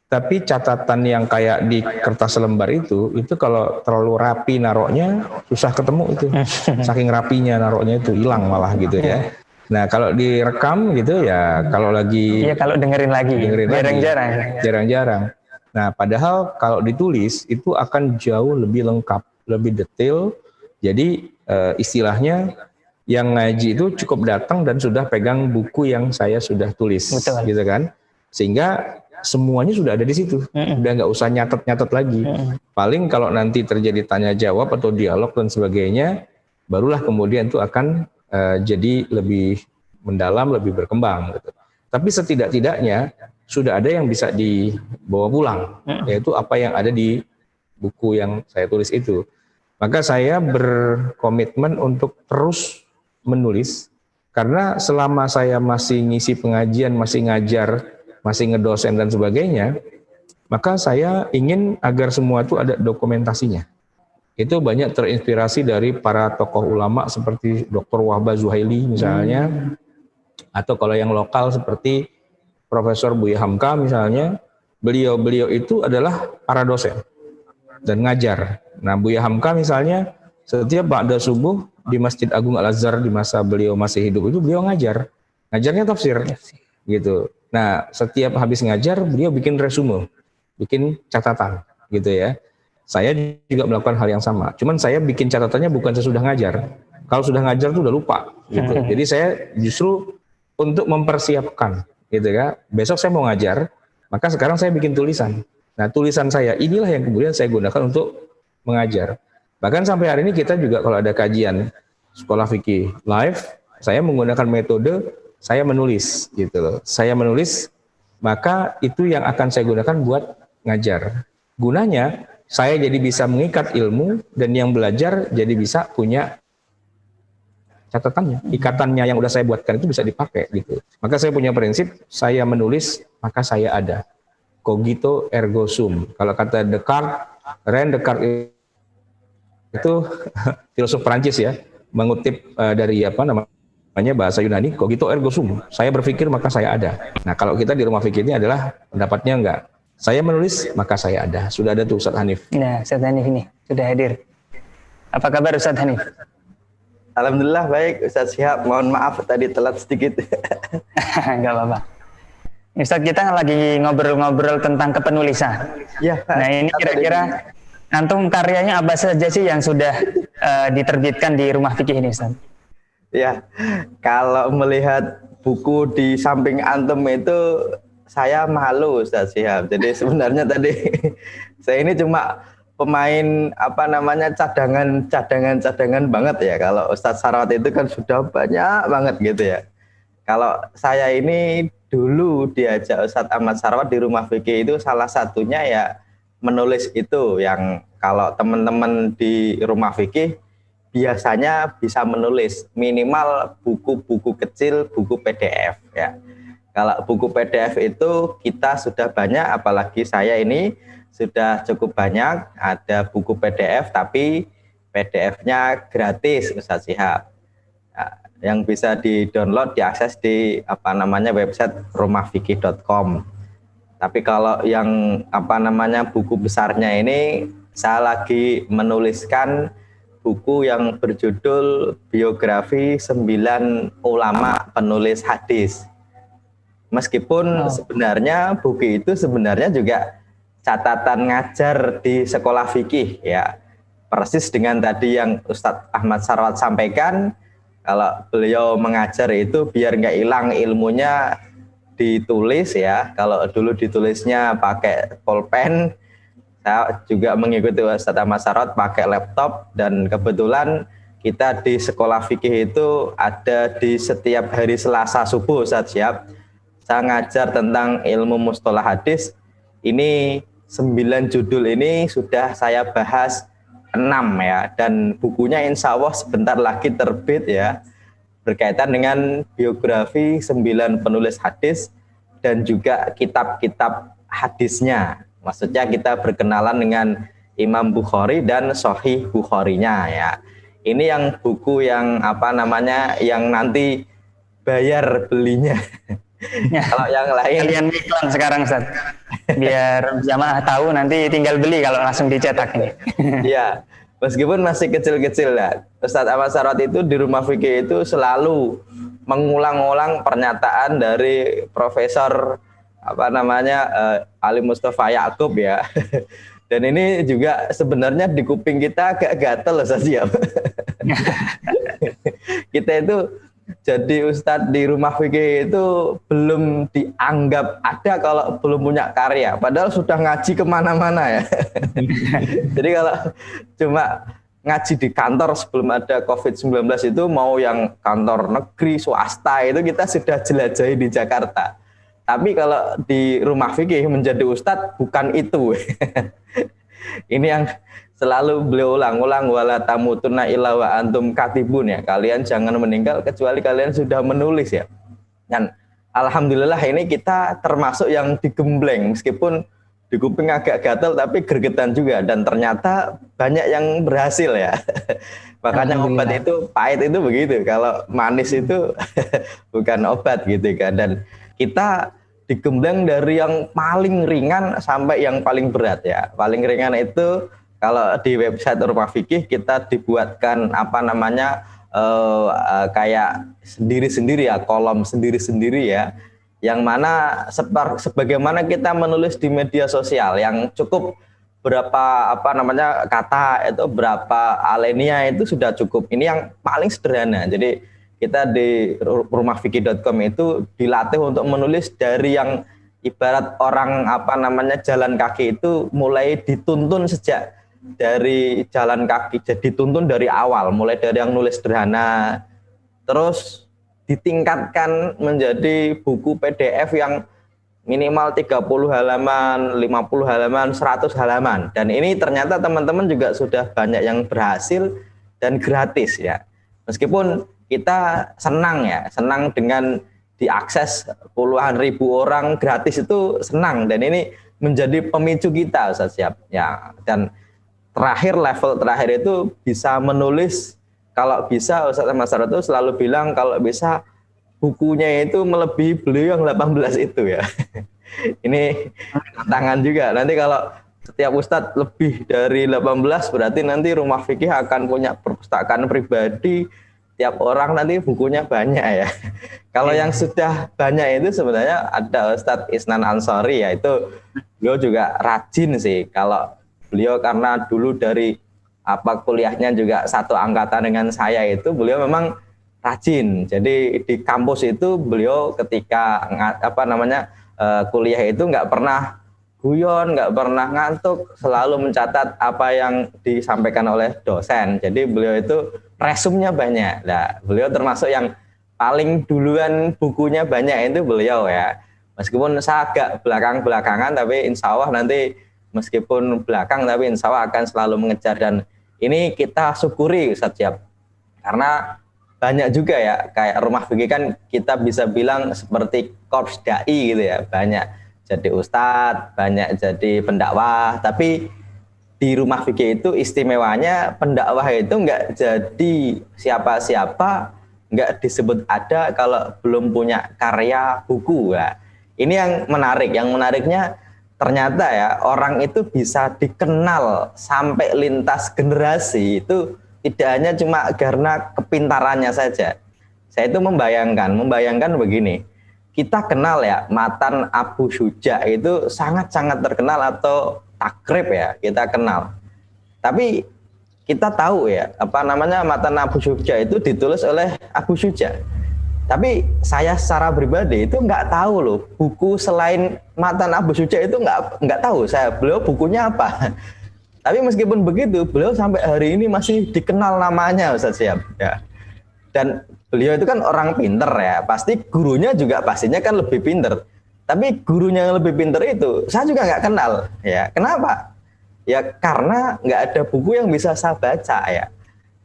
Tapi catatan yang kayak di kertas lembar itu kalau terlalu rapi naroknya susah ketemu itu. Saking rapinya naroknya itu hilang malah gitu ya. Nah kalau direkam gitu ya kalau lagi... Iya kalau dengerin lagi, jarang-jarang. Nah padahal kalau ditulis itu akan jauh lebih lengkap, lebih detail. Jadi istilahnya yang ngaji itu cukup datang dan sudah pegang buku yang saya sudah tulis. Betul. Gitu kan. Sehingga semuanya sudah ada di situ. Udah nggak usah nyatet-nyatet lagi. Paling kalau nanti terjadi tanya jawab atau dialog dan sebagainya, barulah kemudian itu akan jadi lebih mendalam, lebih berkembang gitu. Tapi setidak-tidaknya sudah ada yang bisa dibawa pulang, yaitu apa yang ada di buku yang saya tulis itu. Maka saya berkomitmen untuk terus menulis, karena selama saya masih ngisi pengajian, masih ngajar, masih ngedosen dan sebagainya, maka saya ingin agar semua itu ada dokumentasinya. Itu banyak terinspirasi dari para tokoh ulama seperti Dr. Wahbah Zuhaili misalnya, atau kalau yang lokal seperti Profesor Buya Hamka misalnya, beliau itu adalah para dosen dan ngajar. Nah, Buya Hamka misalnya setiap ba'da subuh di Masjid Agung Al-Azhar di masa beliau masih hidup itu beliau ngajarnya tafsir gitu. Nah, setiap habis ngajar beliau bikin resume, bikin catatan gitu ya. Saya juga melakukan hal yang sama. Cuman saya bikin catatannya bukan sesudah ngajar. Kalau sudah ngajar tuh udah lupa gitu. Jadi saya justru untuk mempersiapkan gitu ya. Besok saya mau ngajar, maka sekarang saya bikin tulisan. Nah, tulisan saya inilah yang kemudian saya gunakan untuk mengajar. Bahkan sampai hari ini kita juga kalau ada kajian sekolah fikih live, saya menggunakan metode saya menulis gitu loh. Saya menulis, maka itu yang akan saya gunakan buat ngajar. Gunanya saya jadi bisa mengikat ilmu dan yang belajar jadi bisa punya catatannya, ikatannya yang udah saya buatkan itu bisa dipakai gitu. Maka saya punya prinsip, saya menulis maka saya ada. Cogito ergo sum. Kalau kata Descartes, René Descartes itu filosof Perancis ya, mengutip dari bahasa Yunani, cogito ergo sum. Saya berpikir maka saya ada. Nah, kalau kita di rumah fikih ini adalah pendapatnya enggak. Saya menulis maka saya ada. Sudah ada tuh Ustaz Hanif. Nah, Ustaz Hanif ini sudah hadir. Apa kabar Ustaz Hanif? Alhamdulillah baik Ustaz Syihab. Mohon maaf tadi telat sedikit. Enggak apa-apa. Ustaz, kita lagi ngobrol-ngobrol tentang kepenulisan. Ya. Nah, ini kira-kira antum karyanya apa saja sih yang sudah diterbitkan di rumah fikih ini, Ustaz? Ya, kalau melihat buku di samping antum itu saya malu Ustaz Syihab. Jadi sebenarnya tadi saya ini cuma pemain cadangan banget ya. Kalau Ustaz Sarawat itu kan sudah banyak banget gitu ya. Kalau saya ini dulu diajak Ustaz Ahmad Sarawat di rumah fikih itu salah satunya ya menulis itu, yang kalau teman-teman di rumah fikih biasanya bisa menulis minimal buku-buku kecil, buku PDF ya. Kalau buku PDF itu kita sudah banyak, apalagi saya ini sudah cukup banyak, ada buku PDF tapi PDF-nya gratis Ustaz Syihab. Nah, yang bisa di-download, diakses di website rumahfikih.com. Tapi kalau yang buku besarnya ini saya lagi menuliskan buku yang berjudul Biografi 9 Ulama Penulis Hadis. Meskipun sebenarnya buku itu sebenarnya juga catatan ngajar di sekolah fikih ya. Persis dengan tadi yang Ustadz Ahmad Sarawat sampaikan, kalau beliau mengajar itu biar nggak hilang ilmunya ditulis ya. Kalau dulu ditulisnya pakai pulpen, saya juga mengikuti Ustadz Ahmad Sarawat pakai laptop, dan kebetulan kita di sekolah fikih itu ada di setiap hari Selasa subuh Ustadz Syihab. Saya ngajar tentang ilmu mustalah hadis. Ini 9 judul ini sudah saya bahas 6 ya, dan bukunya insya Allah sebentar lagi terbit ya, berkaitan dengan biografi 9 penulis hadis dan juga kitab-kitab hadisnya. Maksudnya kita berkenalan dengan Imam Bukhari dan Sahih Bukharinya ya. Ini yang buku yang yang nanti bayar belinya. Kalau yang lain kalian iklan sekarang Ustaz, biar jamaah tahu, nanti tinggal beli kalau langsung dicetak ini. Iya, meskipun masih kecil-kecil ya. Ustadz Ahmad Sarawat itu di rumah fikih itu selalu mengulang-ulang pernyataan dari Profesor Ali Mustafa Ya'qub ya. Dan ini juga sebenarnya di kuping kita agak gatel Ustaz Syihab. Kita itu jadi ustadz di rumah fikih itu belum dianggap ada kalau belum punya karya. Padahal sudah ngaji kemana-mana ya. Jadi kalau cuma ngaji di kantor sebelum ada COVID-19 itu, mau yang kantor negeri, swasta, itu kita sudah jelajahi di Jakarta. Tapi kalau di rumah fikih menjadi ustadz bukan itu. Ini yang selalu beliau ulang-ulang, wala tamutunna illa wa antum katibun ya. Kalian jangan meninggal kecuali kalian sudah menulis ya. Dan alhamdulillah ini kita termasuk yang digembleng, meskipun di kuping agak gatal tapi gregetan juga, dan ternyata banyak yang berhasil ya. Makanya obat itu pahit itu begitu, kalau manis itu bukan obat gitu kan. Dan kita digembleng dari yang paling ringan sampai yang paling berat ya. Paling ringan itu kalau di website Rumah Fikih kita dibuatkan kayak sendiri-sendiri ya, kolom sendiri-sendiri ya, yang mana sebagaimana kita menulis di media sosial yang cukup berapa kata itu, berapa alinea itu sudah cukup. Ini yang paling sederhana. Jadi kita di rumahfikih.com itu dilatih untuk menulis dari yang ibarat orang jalan kaki itu mulai dituntun sejak dari jalan kaki, jadi dituntun dari awal, mulai dari yang nulis sederhana, terus ditingkatkan menjadi buku PDF yang minimal 30 halaman, 50 halaman, 100 halaman. Dan ini ternyata teman-teman juga sudah banyak yang berhasil dan gratis ya. Meskipun kita senang dengan diakses puluhan ribu orang gratis, itu senang, dan ini menjadi pemicu kita Ustaz Syihab ya. Dan level terakhir itu bisa menulis, kalau bisa Ustaz Ahmad Sarawat itu selalu bilang kalau bisa bukunya itu melebihi beliau yang 18 itu ya. Ini tantangan juga. Nanti kalau setiap ustadz lebih dari 18 berarti nanti Rumah Fikih akan punya perpustakaan pribadi. Tiap orang nanti bukunya banyak ya. Kalau yang sudah banyak itu sebenarnya ada Ustadz Isnan Ansori ya, itu beliau juga rajin sih. Kalau beliau karena dulu dari kuliahnya juga satu angkatan dengan saya, itu beliau memang rajin. Jadi di kampus itu beliau ketika kuliah itu nggak pernah guyon, nggak pernah ngantuk, selalu mencatat apa yang disampaikan oleh dosen. Jadi beliau itu resumnya banyak. Nah, beliau termasuk yang paling duluan bukunya banyak itu beliau ya. Meskipun saya agak belakangan, tapi insya Allah nanti meskipun belakang, tapi insya Allah akan selalu mengejar. Dan ini kita syukuri Ustaz Syihab, karena banyak juga ya, kayak Rumah Fikih kan kita bisa bilang seperti korps dai gitu ya, banyak jadi ustadz, banyak jadi pendakwah. Tapi di Rumah Fikih itu istimewanya pendakwah itu nggak jadi siapa-siapa, nggak disebut ada kalau belum punya karya buku ya. Ini yang menarik. Yang menariknya ternyata ya, orang itu bisa dikenal sampai lintas generasi itu tidak hanya cuma karena kepintarannya saja. Saya itu membayangkan begini. Kita kenal ya, matan Abu Syuja itu sangat-sangat terkenal, atau takrib ya, kita kenal. Tapi kita tahu ya, matan Abu Syuja itu ditulis oleh Abu Syuja. Tapi saya secara pribadi itu nggak tahu loh, buku selain matan Abu Syuja itu nggak tahu saya, beliau bukunya apa. Tapi meskipun begitu, beliau sampai hari ini masih dikenal namanya Ustaz Syihab ya. Dan beliau itu kan orang pinter ya, pasti gurunya juga pastinya kan lebih pinter. Tapi gurunya yang lebih pinter itu saya juga nggak kenal ya. Kenapa? Ya karena nggak ada buku yang bisa saya baca ya.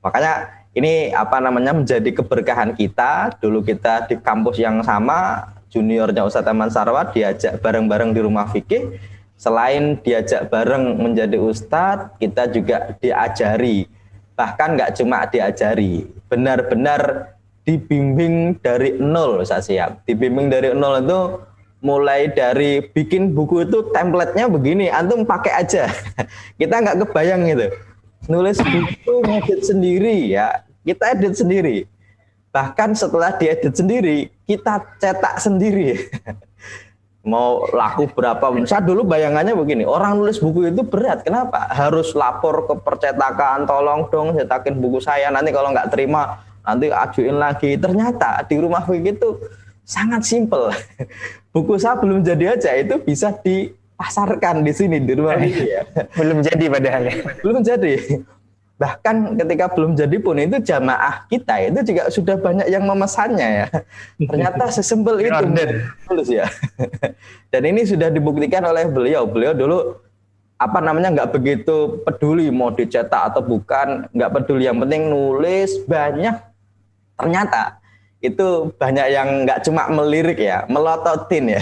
Makanya ini menjadi keberkahan kita. Dulu kita di kampus yang sama, juniornya Ustadz Ahmad Sarawat, diajak bareng-bareng di Rumah Fikih. Selain diajak bareng menjadi ustadz, kita juga diajari. Bahkan nggak cuma diajari, benar-benar dibimbing dari nol Ustaz Syihab. Dibimbing dari nol itu mulai dari bikin buku itu template-nya begini, antum pakai aja. Kita nggak kebayang gitu. Nulis buku ngedit sendiri ya, kita edit sendiri. Bahkan setelah diedit sendiri, kita cetak sendiri. Mau laku berapa? Saya dulu bayangannya begini, orang nulis buku itu berat. Kenapa? Harus lapor ke percetakan, tolong dong cetakin buku saya. Nanti kalau nggak terima, nanti ajuin lagi. Ternyata di rumah fikih itu sangat simpel. Buku saya belum jadi aja itu bisa dipasarkan di sini di rumah fikih ya. Belum jadi padahal ya. Belum jadi. Bahkan ketika belum jadi pun itu jamaah kita itu juga sudah banyak yang memesannya ya. Ternyata sesimpel itu tulis ya. Dan ini sudah dibuktikan oleh beliau. Beliau dulu nggak begitu peduli mau dicetak atau bukan, nggak peduli, yang penting nulis banyak. Ternyata itu banyak yang nggak cuma melirik ya, melototin ya.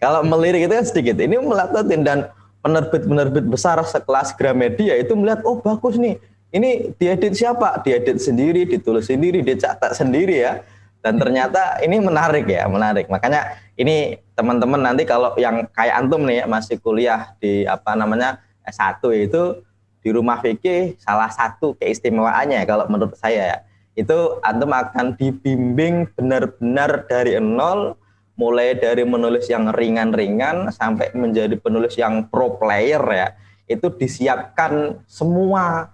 Kalau melirik itu kan sedikit, ini melototin, dan penerbit besar sekelas Gramedia itu melihat, oh bagus nih. Ini diedit siapa? Diedit sendiri, ditulis sendiri, dicetak sendiri ya. Dan ternyata ini menarik ya, menarik. Makanya ini teman-teman nanti kalau yang kayak antum nih ya, masih kuliah di S1 itu di rumah fikih, salah satu keistimewaannya kalau menurut saya ya, itu antum akan dibimbing benar-benar dari nol, mulai dari menulis yang ringan-ringan sampai menjadi penulis yang pro player ya. Itu disiapkan semua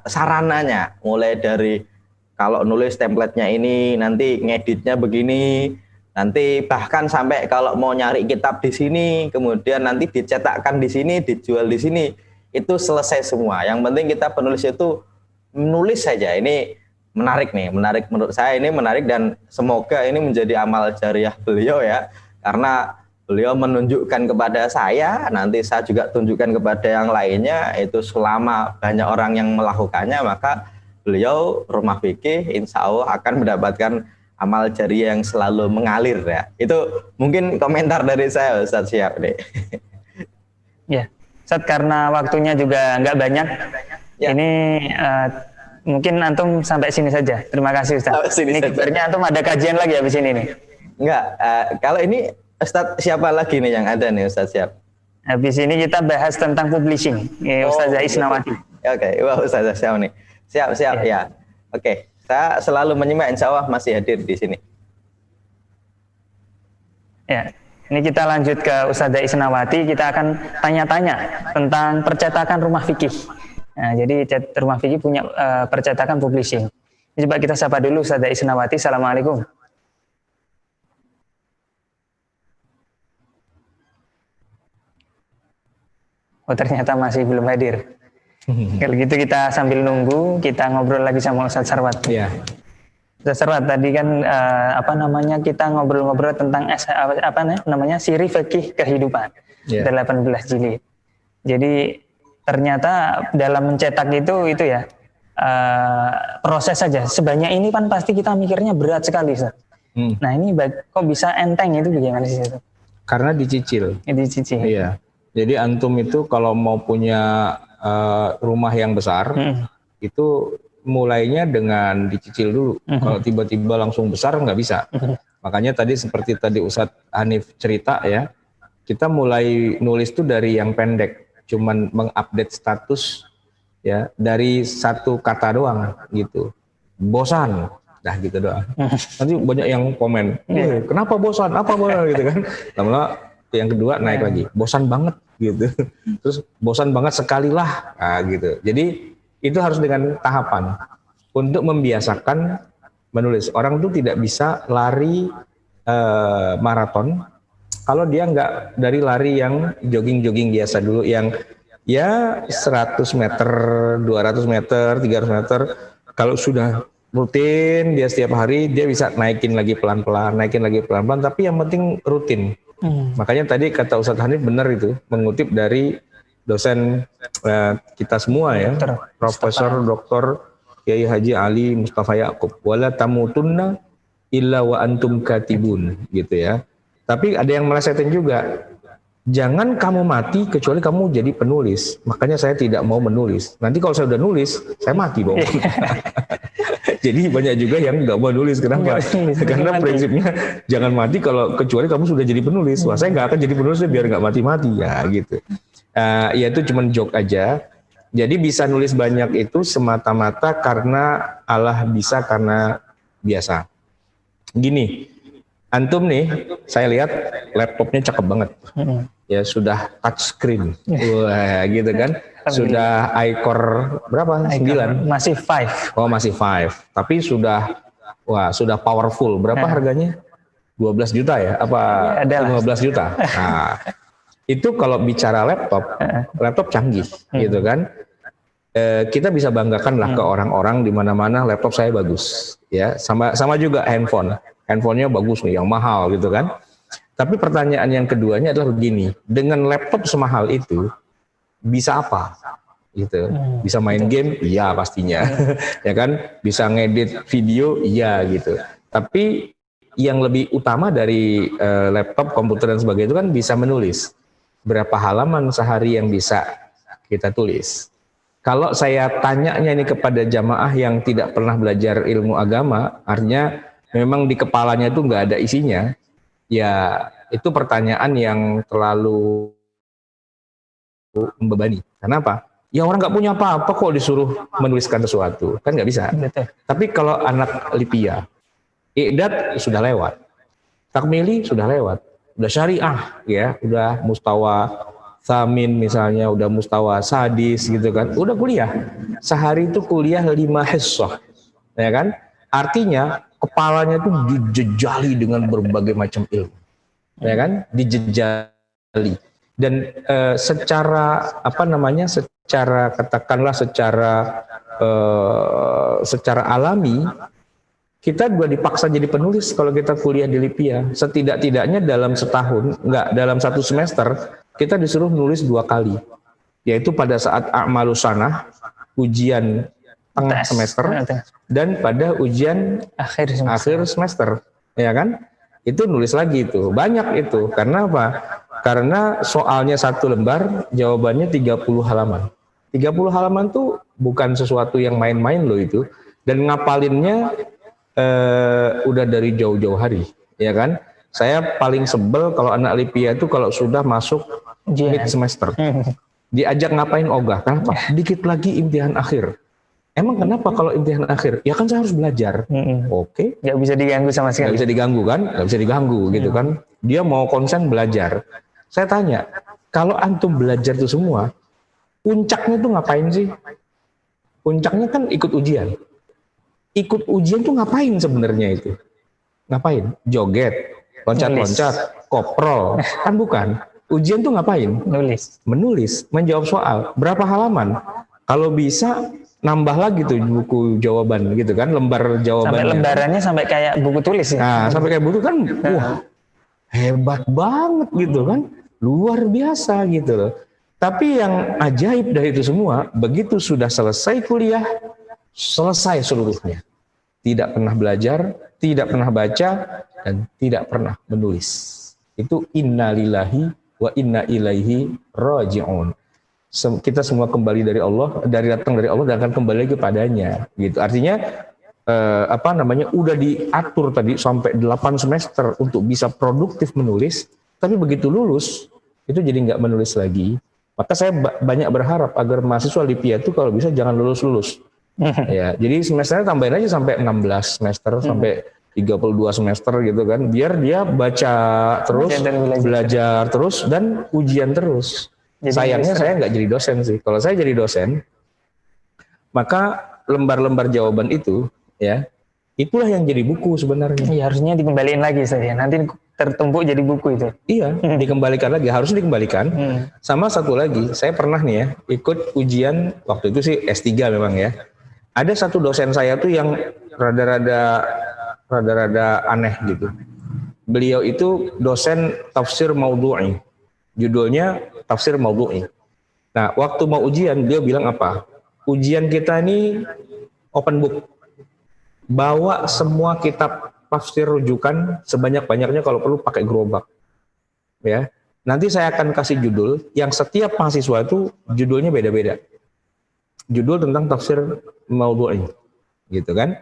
sarananya, mulai dari kalau nulis template-nya ini, nanti ngeditnya begini, nanti bahkan sampai kalau mau nyari kitab di sini, kemudian nanti dicetakkan di sini, dijual di sini, itu selesai semua. Yang penting kita penulis itu menulis saja. Ini menarik nih, menarik menurut saya, ini menarik, dan semoga ini menjadi amal jariah beliau ya, karena beliau menunjukkan kepada saya, nanti saya juga tunjukkan kepada yang lainnya, itu selama banyak orang yang melakukannya, maka beliau rumah fikih insya Allah akan mendapatkan amal jariah yang selalu mengalir ya. Itu mungkin komentar dari saya, Ustaz. Siap nih. Ya, Ustaz, karena waktunya juga nggak banyak, ya. Ini mungkin antum sampai sini saja. Terima kasih, Ustaz. Ini kabarnya antum ada kajian lagi habis ini nih? Enggak, kalau ini Ustaz siapa lagi nih yang ada nih, Ustaz? Siap. Habis ini kita bahas tentang publishing, Ustazah Isnawati. Oke, wah Ustazah siap nih. Siap ya. Oke, saya selalu menyimak, insya Allah masih hadir di sini. Ya, ini kita lanjut ke Ustazah Isnawati. Kita akan tanya-tanya tentang percetakan rumah fikih. Nah, jadi rumah fikih punya percetakan publishing. Coba kita sapa dulu Ustazah Isnawati. Assalamualaikum. Oh, ternyata masih belum hadir. Kalau gitu kita sambil nunggu, kita ngobrol lagi sama Ustaz Sarwat. Iya. Ustaz Sarwat, tadi kan kita ngobrol-ngobrol tentang siri fikih kehidupan, 18 jilid. Jadi ternyata dalam mencetak itu ya proses saja. Sebanyak ini kan pasti kita mikirnya berat sekali, Ustaz. Nah, ini kok bisa enteng, itu bagaimana sih, Ustaz? Karena dicicil. Dicicil. Iya. Jadi antum itu kalau mau punya rumah yang besar, itu mulainya dengan dicicil dulu. Kalau tiba-tiba langsung besar nggak bisa. Makanya tadi seperti tadi Ustadz Hanif cerita ya, kita mulai nulis tuh dari yang pendek, cuman mengupdate status ya dari satu kata doang gitu. Bosan, dah gitu doang. Nanti banyak yang komen, kenapa bosan? Apa bosan gitu kan? Lama-lama yang kedua naik lagi, bosan banget gitu. Terus bosan banget sekali lah, gitu. Jadi itu harus dengan tahapan untuk membiasakan menulis. Orang tuh tidak bisa lari maraton kalau dia nggak dari lari yang jogging biasa dulu, yang ya 100 meter, 200 meter, 300 meter. Kalau sudah rutin dia setiap hari, dia bisa naikin lagi pelan-pelan, tapi yang penting rutin. Makanya tadi kata Ustadz Hanif benar itu, mengutip dari dosen kita semua ya, Profesor Dr. Kiai Haji Ali Mustafa Yaqub, wala tamutunna illa wa antum katibun, gitu ya. Tapi ada yang melesetin juga, jangan kamu mati kecuali kamu jadi penulis. Makanya saya tidak mau menulis. Nanti kalau saya udah nulis, saya mati dong. Jadi banyak juga yang nggak mau nulis. Kenapa? Karena prinsipnya jangan mati kalau kecuali kamu sudah jadi penulis. Wah, saya nggak akan jadi penulis biar nggak mati-mati ya gitu. Ya itu cuma joke aja. Jadi bisa nulis banyak itu semata-mata karena Allah bisa, karena biasa. Gini, Antum nih, saya lihat laptopnya cakep banget. Ya sudah touch screen. Wah, gitu kan. Sudah i-Core berapa? 9. Masih 5. Oh, masih 5. Tapi sudah powerful. Berapa harganya? 12 juta ya? Apa Ya, 15 juta? Nah, itu kalau bicara laptop canggih, gitu kan. Kita bisa banggakan lah ke orang-orang di mana-mana laptop saya bagus, ya. Sama juga handphonenya bagus nih, yang mahal gitu kan. Tapi pertanyaan yang keduanya adalah begini, dengan laptop semahal itu bisa apa? Gitu. Bisa main game? Iya pastinya, ya kan. Bisa ngedit video? Iya gitu. Tapi yang lebih utama dari laptop, komputer dan sebagainya itu kan bisa menulis. Berapa halaman sehari yang bisa kita tulis? Kalau saya tanyanya ini kepada jamaah yang tidak pernah belajar ilmu agama, artinya memang di kepalanya itu nggak ada isinya, ya itu pertanyaan yang terlalu membebani. Kenapa? Ya orang nggak punya apa-apa kok disuruh menuliskan sesuatu, kan nggak bisa. Betul. Tapi kalau anak Lipia, Iqdad sudah lewat, Takmili sudah lewat, udah syariah, ya, udah mustawa Samin misalnya, udah mustawa sadis gitu kan, udah kuliah. Sehari itu kuliah 5 hissah, ya kan? Artinya kepalanya tuh dijejali dengan berbagai macam ilmu, ya kan? Dijejali. Dan secara alami kita juga dipaksa jadi penulis kalau kita kuliah di Lipia. Setidak-tidaknya dalam setahun, dalam 1 semester kita disuruh nulis 2 kali, yaitu pada saat a'malus sanah, ujian tengah semester, dan pada ujian akhir semester, ya kan? Itu nulis lagi itu, banyak itu. Karena apa? Karena soalnya 1 lembar, jawabannya 30 halaman. 30 halaman tuh bukan sesuatu yang main-main loh itu. Dan ngapalinnya udah dari jauh-jauh hari, ya kan? Saya paling sebel kalau anak Lipia itu kalau sudah masuk mid semester. Diajak ngapain ogah? Kenapa? Dikit lagi imtihan akhir. Emang kenapa kalau imtihan akhir? Ya kan saya harus belajar. Oke. Nggak bisa diganggu sama sekali. Nggak bisa diganggu kan? Nggak bisa diganggu gitu kan? Dia mau konsen belajar. Saya tanya, kalau antum belajar itu semua, puncaknya tuh ngapain sih? Puncaknya kan ikut ujian. Ikut ujian tuh ngapain sebenarnya itu? Ngapain? Joget, loncat-loncat, koprol, kan bukan. Ujian tuh ngapain? Menulis, menjawab soal. Berapa halaman? Kalau bisa nambah lagi tuh buku jawaban gitu kan, lembar jawabannya. Sampai lembarannya sampai kayak buku tulis ya. Nah, sampai kayak buku kan, wah hebat banget gitu kan, luar biasa gitu loh. Tapi yang ajaib dari itu semua, begitu sudah selesai kuliah, selesai seluruhnya. Tidak pernah belajar, tidak pernah baca, dan tidak pernah menulis. Itu innalillahi wa inna ilaihi raji'un. Kita semua kembali dari Allah, datang dari Allah dan akan kembali lagi kepadanya. Gitu. Artinya udah diatur tadi sampai 8 semester untuk bisa produktif menulis, tapi begitu lulus itu jadi nggak menulis lagi. Maka saya banyak berharap agar mahasiswa Lipia itu kalau bisa jangan lulus-lulus. Ya, jadi semesternya tambahin aja sampai 16 semester, sampai 32 semester gitu kan, biar dia baca terus, belajar terus, dan ujian terus. Jadi sayangnya saya nggak jadi dosen sih. Kalau saya jadi dosen, maka lembar-lembar jawaban itu, ya, itulah yang jadi buku sebenarnya. Iya, harusnya dikembaliin lagi saya. Nanti tertumpuk jadi buku itu. Iya, dikembalikan lagi, harus dikembalikan. Sama satu lagi, saya pernah nih ya, ikut ujian, waktu itu sih S3 memang ya. Ada satu dosen saya tuh yang rada-rada aneh gitu. Beliau itu dosen tafsir maudhu'i. Judulnya tafsir maudhu'i. Nah, waktu mau ujian, dia bilang apa? Ujian kita ini open book. Bawa semua kitab tafsir rujukan sebanyak-banyaknya, kalau perlu pakai gerobak. Ya. Nanti saya akan kasih judul yang setiap mahasiswa itu judulnya beda-beda. Judul tentang tafsir maudhu'i. Gitu kan?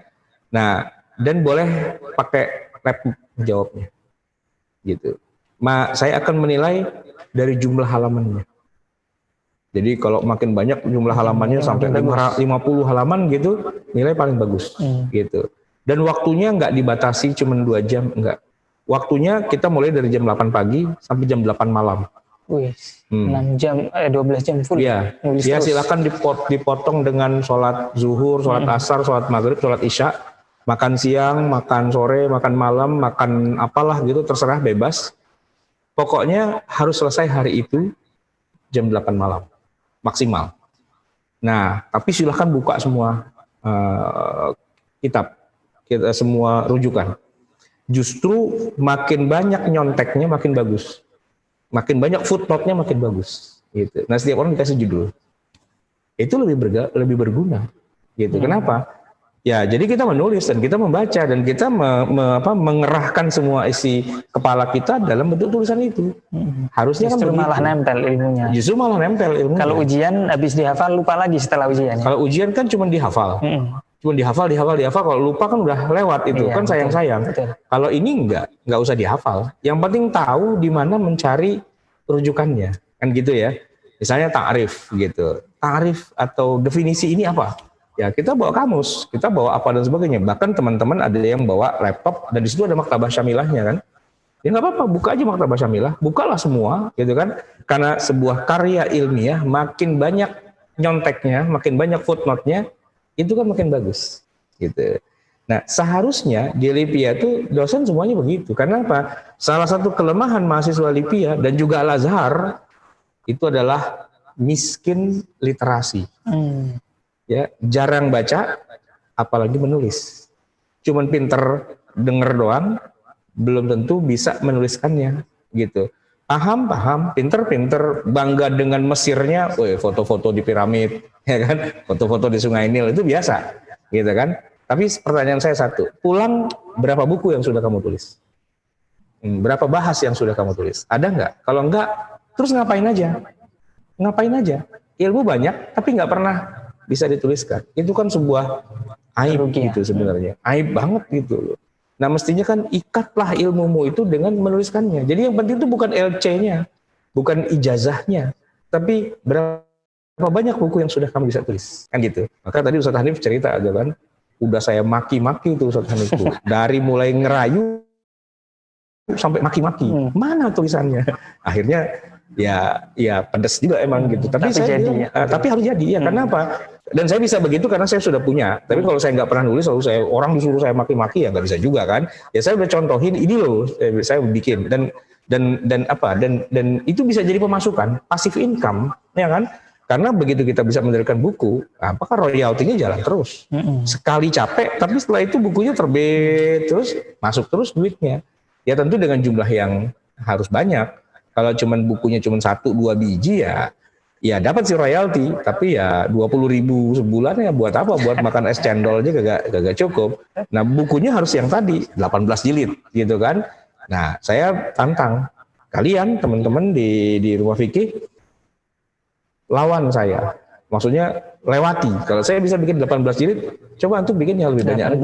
Nah, dan boleh pakai lab jawabnya. Gitu. Saya akan menilai dari jumlah halamannya. Jadi kalau makin banyak jumlah halamannya sampai 50 halaman gitu, nilai paling bagus gitu. Dan waktunya nggak dibatasi cuma 2 jam, enggak. Waktunya kita mulai dari jam 8 pagi sampai jam 8 malam. Wih, 6 jam, 12 jam full. Iya, Nulis ya terus. silakan dipotong dengan sholat zuhur, sholat asar, sholat maghrib, sholat isya, makan siang, makan sore, makan malam, makan apalah gitu, terserah bebas. Pokoknya harus selesai hari itu jam 8 malam, maksimal. Nah, tapi silakan buka semua kitab, kita semua rujukan. Justru makin banyak nyonteknya makin bagus. Makin banyak footnote-nya makin bagus gitu. Nah, setiap orang dikasih judul. Itu lebih berguna gitu. Kenapa? Ya, jadi kita menulis dan kita membaca dan kita mengerahkan semua isi kepala kita dalam bentuk tulisan itu. Harusnya Justru kan malah begitu. nempel ilmunya. Justru malah nempel ilmunya. Kalau ujian habis dihafal lupa lagi setelah ujian. Ya? Kalau ujian kan cuma dihafal. Cuma dihafal. Kalau lupa kan udah lewat itu. Iya, Kan sayang-sayang. betul. Kalau ini nggak usah dihafal. Yang penting tahu di mana mencari rujukannya. Kan gitu ya. Misalnya ta'rif gitu. Ta'rif atau definisi ini apa? Ya kita bawa kamus, kita bawa apa dan sebagainya. Bahkan teman-teman ada yang bawa laptop dan di situ ada maktabah syamilahnya kan. Ya nggak apa-apa, buka aja maktabah syamilah, bukalah semua gitu kan. Karena sebuah karya ilmiah makin banyak nyonteknya, makin banyak footnote-nya, itu kan makin bagus gitu. Nah, seharusnya di Lipia itu dosen semuanya begitu. Karena apa? Salah satu kelemahan mahasiswa Lipia dan juga Al-Azhar itu adalah miskin literasi. Ya, jarang baca, apalagi menulis. Cuman pinter denger doang, belum tentu bisa menuliskannya gitu. Paham, pinter, bangga dengan Mesirnya, foto-foto di piramid, ya kan? Foto-foto di Sungai Nil itu biasa, gitu kan? Tapi pertanyaan saya satu, pulang berapa buku yang sudah kamu tulis? Berapa bahas yang sudah kamu tulis? Ada nggak? Kalau nggak, terus ngapain aja? Ngapain aja? Ilmu banyak, tapi nggak pernah bisa dituliskan. Itu kan sebuah aib gitu sebenarnya. Aib banget gitu loh. Nah mestinya kan ikatlah ilmumu itu dengan menuliskannya. Jadi yang penting itu bukan LC-nya, bukan ijazahnya, tapi berapa banyak buku yang sudah kamu bisa tulis. Kan gitu. Maka tadi Ustaz Hanif cerita aja kan, udah saya maki-maki itu Ustaz Hanif itu. Dari mulai ngerayu sampai maki-maki. Mana tulisannya? Akhirnya ya pedes juga emang gitu. Tapi saya jadi, bilang, tapi harus jadi ya. Kenapa? Dan saya bisa begitu karena saya sudah punya. Tapi kalau saya nggak pernah nulis, lalu orang disuruh saya maki-maki ya nggak bisa juga kan. Ya saya udah contohin ini loh, saya bikin dan itu bisa jadi pemasukan, passive income, ya kan? Karena begitu kita bisa menerbitkan buku, apakah royaltinya jalan terus? Sekali capek, tapi setelah itu bukunya terbit terus, masuk terus duitnya. Ya tentu dengan jumlah yang harus banyak. Kalau cuman bukunya cuma 1-2 biji ya dapat sih royalti, tapi ya 20.000 sebulan ya buat apa? Buat makan es cendol aja gak cukup. Nah bukunya harus yang tadi 18 jilid gitu kan. Nah saya tantang kalian teman-teman di Rumah Fikih lawan saya. Maksudnya lewati. Kalau saya bisa bikin 18 jilid, coba antum bikin yang lebih banyak.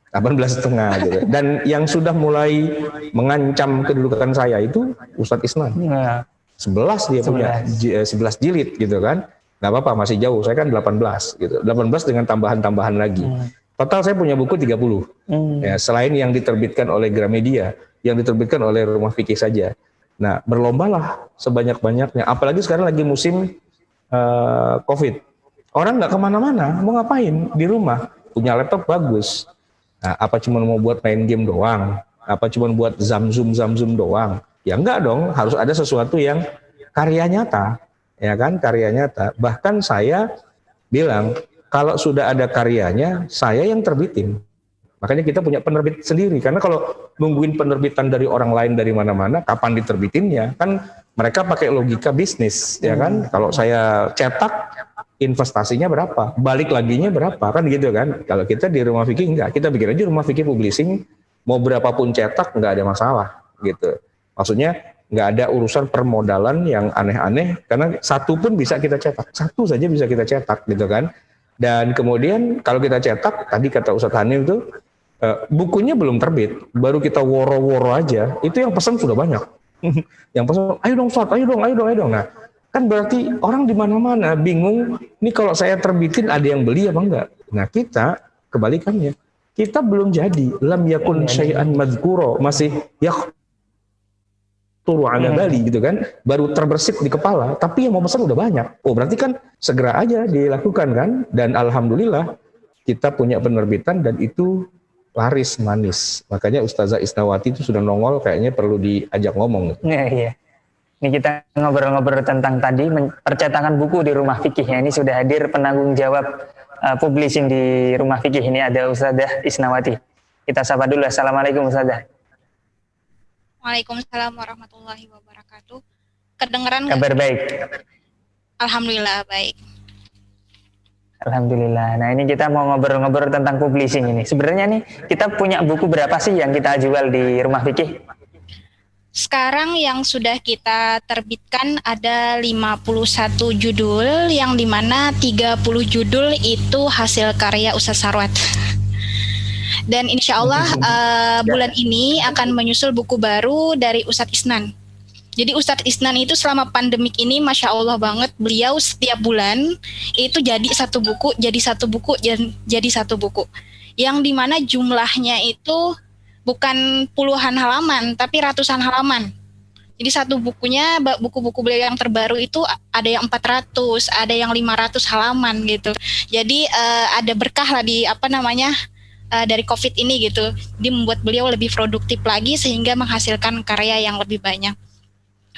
18,5 gitu. Dan yang sudah mulai mengancam kedudukan saya itu Ustadz Isnan. 11 dia punya 11 jilid gitu kan. Nggak apa-apa masih jauh. Saya kan 18 gitu. 18 dengan tambahan-tambahan lagi. Total saya punya buku 30. Ya, selain yang diterbitkan oleh Gramedia, yang diterbitkan oleh Rumah Fikih saja. Nah, berlombalah sebanyak-banyaknya. Apalagi sekarang lagi musim COVID. Orang nggak kemana-mana, mau ngapain? Di rumah. Punya laptop bagus. Nah, apa cuma mau buat main game doang? Apa cuma buat zamzum doang? Ya enggak dong, harus ada sesuatu yang karya nyata, ya kan, karya nyata. Bahkan saya bilang, kalau sudah ada karyanya, saya yang terbitin. Makanya kita punya penerbit sendiri, karena kalau nungguin penerbitan dari orang lain dari mana-mana, kapan diterbitinnya? Kan mereka pakai logika bisnis, ya kan? Kalau saya cetak, investasinya berapa, balik laginya berapa, kan gitu kan. Kalau kita di Rumah Fikih enggak, kita bikin aja Rumah Fikih Publishing, mau berapapun cetak enggak ada masalah gitu. Maksudnya enggak ada urusan permodalan yang aneh-aneh, karena satu pun bisa kita cetak, satu saja bisa kita cetak gitu kan. Dan kemudian kalau kita cetak, tadi kata Ustadz Hanif itu bukunya belum terbit, baru kita woro-woro aja, itu yang pesan sudah banyak. Yang pesan, ayo dong Ustadz, ayo dong. Nah, kan berarti orang di mana-mana bingung, ini kalau saya terbitin ada yang beli apa enggak? Nah kita kebalikannya, kita belum jadi. Lam yakun syai'an madhkuro, masih turu ala bali gitu kan, baru terbersit di kepala, tapi yang mau pesan udah banyak. Oh berarti kan segera aja dilakukan kan, dan alhamdulillah kita punya penerbitan dan itu laris manis. Makanya Ustazah Isnawati itu sudah nongol, kayaknya perlu diajak ngomong. Iya. Ini kita ngobrol-ngobrol tentang tadi percetakan buku di Rumah Fikih ya. Ini sudah hadir penanggung jawab publishing di Rumah Fikih. Ini ada Ustazah Isnawati. Kita sapa dulu. Assalamualaikum Ustazah. Waalaikumsalam warahmatullahi wabarakatuh. Kedengeran nggak? Kabar baik. Alhamdulillah baik. Alhamdulillah. Nah ini kita mau ngobrol-ngobrol tentang publishing ini. Sebenarnya nih kita punya buku berapa sih yang kita jual di Rumah Fikih? Sekarang yang sudah kita terbitkan ada 51 judul, yang dimana 30 judul itu hasil karya Ustaz Sarwat. Dan insya Allah bulan ini akan menyusul buku baru dari Ustadz Isnan. Jadi Ustadz Isnan itu selama pandemik ini Masya Allah banget, beliau setiap bulan itu jadi satu buku, jadi satu buku. Yang dimana jumlahnya itu bukan puluhan halaman, tapi ratusan halaman. Jadi satu bukunya, buku-buku beliau yang terbaru itu ada yang 400, ada yang 500 halaman gitu. Jadi ada berkah lah di dari COVID ini gitu. Dia membuat beliau lebih produktif lagi sehingga menghasilkan karya yang lebih banyak.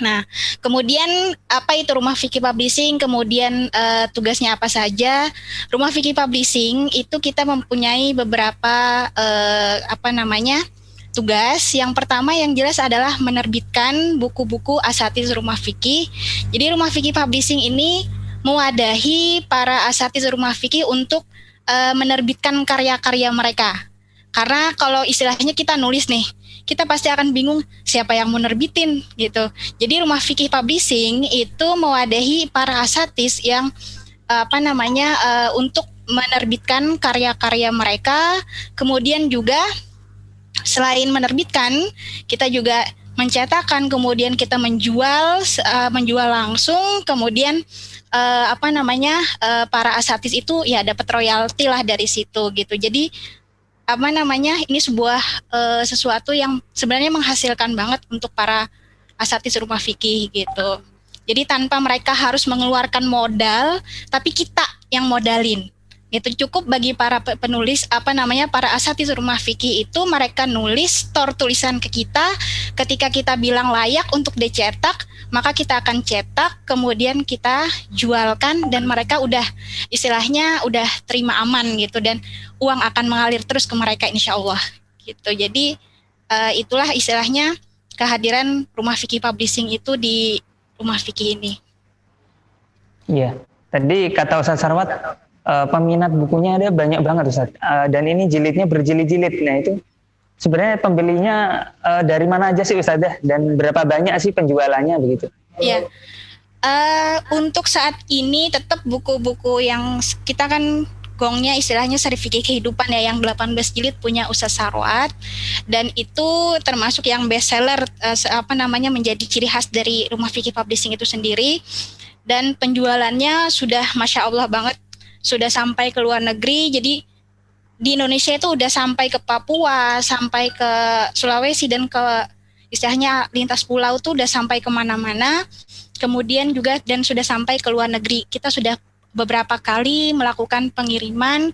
Nah, kemudian apa itu Rumah Fikih Publishing? Kemudian tugasnya apa saja? Rumah Fikih Publishing itu kita mempunyai beberapa tugas. Yang pertama yang jelas adalah menerbitkan buku-buku asatiz Rumah Fikih. Jadi Rumah Fikih Publishing ini mewadahi para asatiz Rumah Fikih untuk menerbitkan karya-karya mereka. Karena kalau istilahnya kita nulis nih, kita pasti akan bingung siapa yang mau nerbitin gitu. Jadi Rumah Fikih Publishing itu mewadahi para asatiz yang untuk menerbitkan karya-karya mereka. Kemudian juga selain menerbitkan, kita juga mencetakkan, kemudian kita menjual langsung, kemudian para asatiz itu ya dapat royalti lah dari situ gitu. Jadi ini sebuah sesuatu yang sebenarnya menghasilkan banget untuk para asatiz Rumah Fikih gitu. Jadi tanpa mereka harus mengeluarkan modal, tapi kita yang modalin. Itu cukup bagi para penulis para asatiz Rumah Fikih itu mereka nulis store tulisan ke kita, ketika kita bilang layak untuk dicetak, maka kita akan cetak, kemudian kita jualkan dan mereka udah terima aman gitu, dan uang akan mengalir terus ke mereka insya Allah gitu. Jadi itulah istilahnya kehadiran Rumah Fikih Publishing itu di Rumah Fikih ini. Iya, tadi kata Ustaz Sarwat peminat bukunya ada banyak banget Ustaz, dan ini jilidnya berjilid-jilid. Nah itu sebenarnya pembelinya dari mana aja sih Ustazah, dan berapa banyak sih penjualannya begitu? Iya, untuk saat ini tetap buku-buku yang kita kan gongnya istilahnya Fikih Kehidupan ya, yang 18 jilid punya Ustaz Sarwat, dan itu termasuk yang best seller menjadi ciri khas dari Rumah Fikih Publishing itu sendiri, dan penjualannya sudah Masya Allah banget, sudah sampai ke luar negeri. Jadi di Indonesia itu udah sampai ke Papua, sampai ke Sulawesi, dan ke istilahnya lintas pulau tuh udah sampai kemana-mana. Kemudian juga dan sudah sampai ke luar negeri. Kita sudah beberapa kali melakukan pengiriman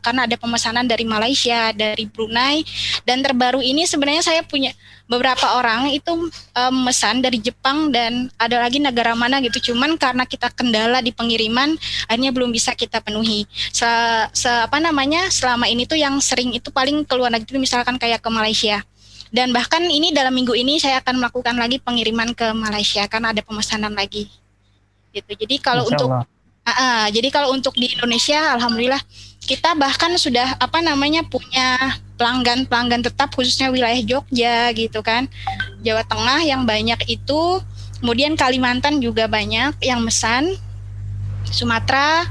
karena ada pemesanan dari Malaysia, dari Brunei, dan terbaru ini sebenarnya saya punya beberapa orang itu memesan dari Jepang dan ada lagi negara mana gitu. Cuman karena kita kendala di pengiriman, akhirnya belum bisa kita penuhi. Selama ini tuh yang sering itu paling ke luar negeri, misalkan kayak ke Malaysia. Dan bahkan ini dalam minggu ini saya akan melakukan lagi pengiriman ke Malaysia karena ada pemesanan lagi. Gitu. Jadi kalau untuk di Indonesia, alhamdulillah kita bahkan sudah punya pelanggan tetap, khususnya wilayah Jogja gitu kan, Jawa Tengah yang banyak itu, kemudian Kalimantan juga banyak yang mesan, Sumatera,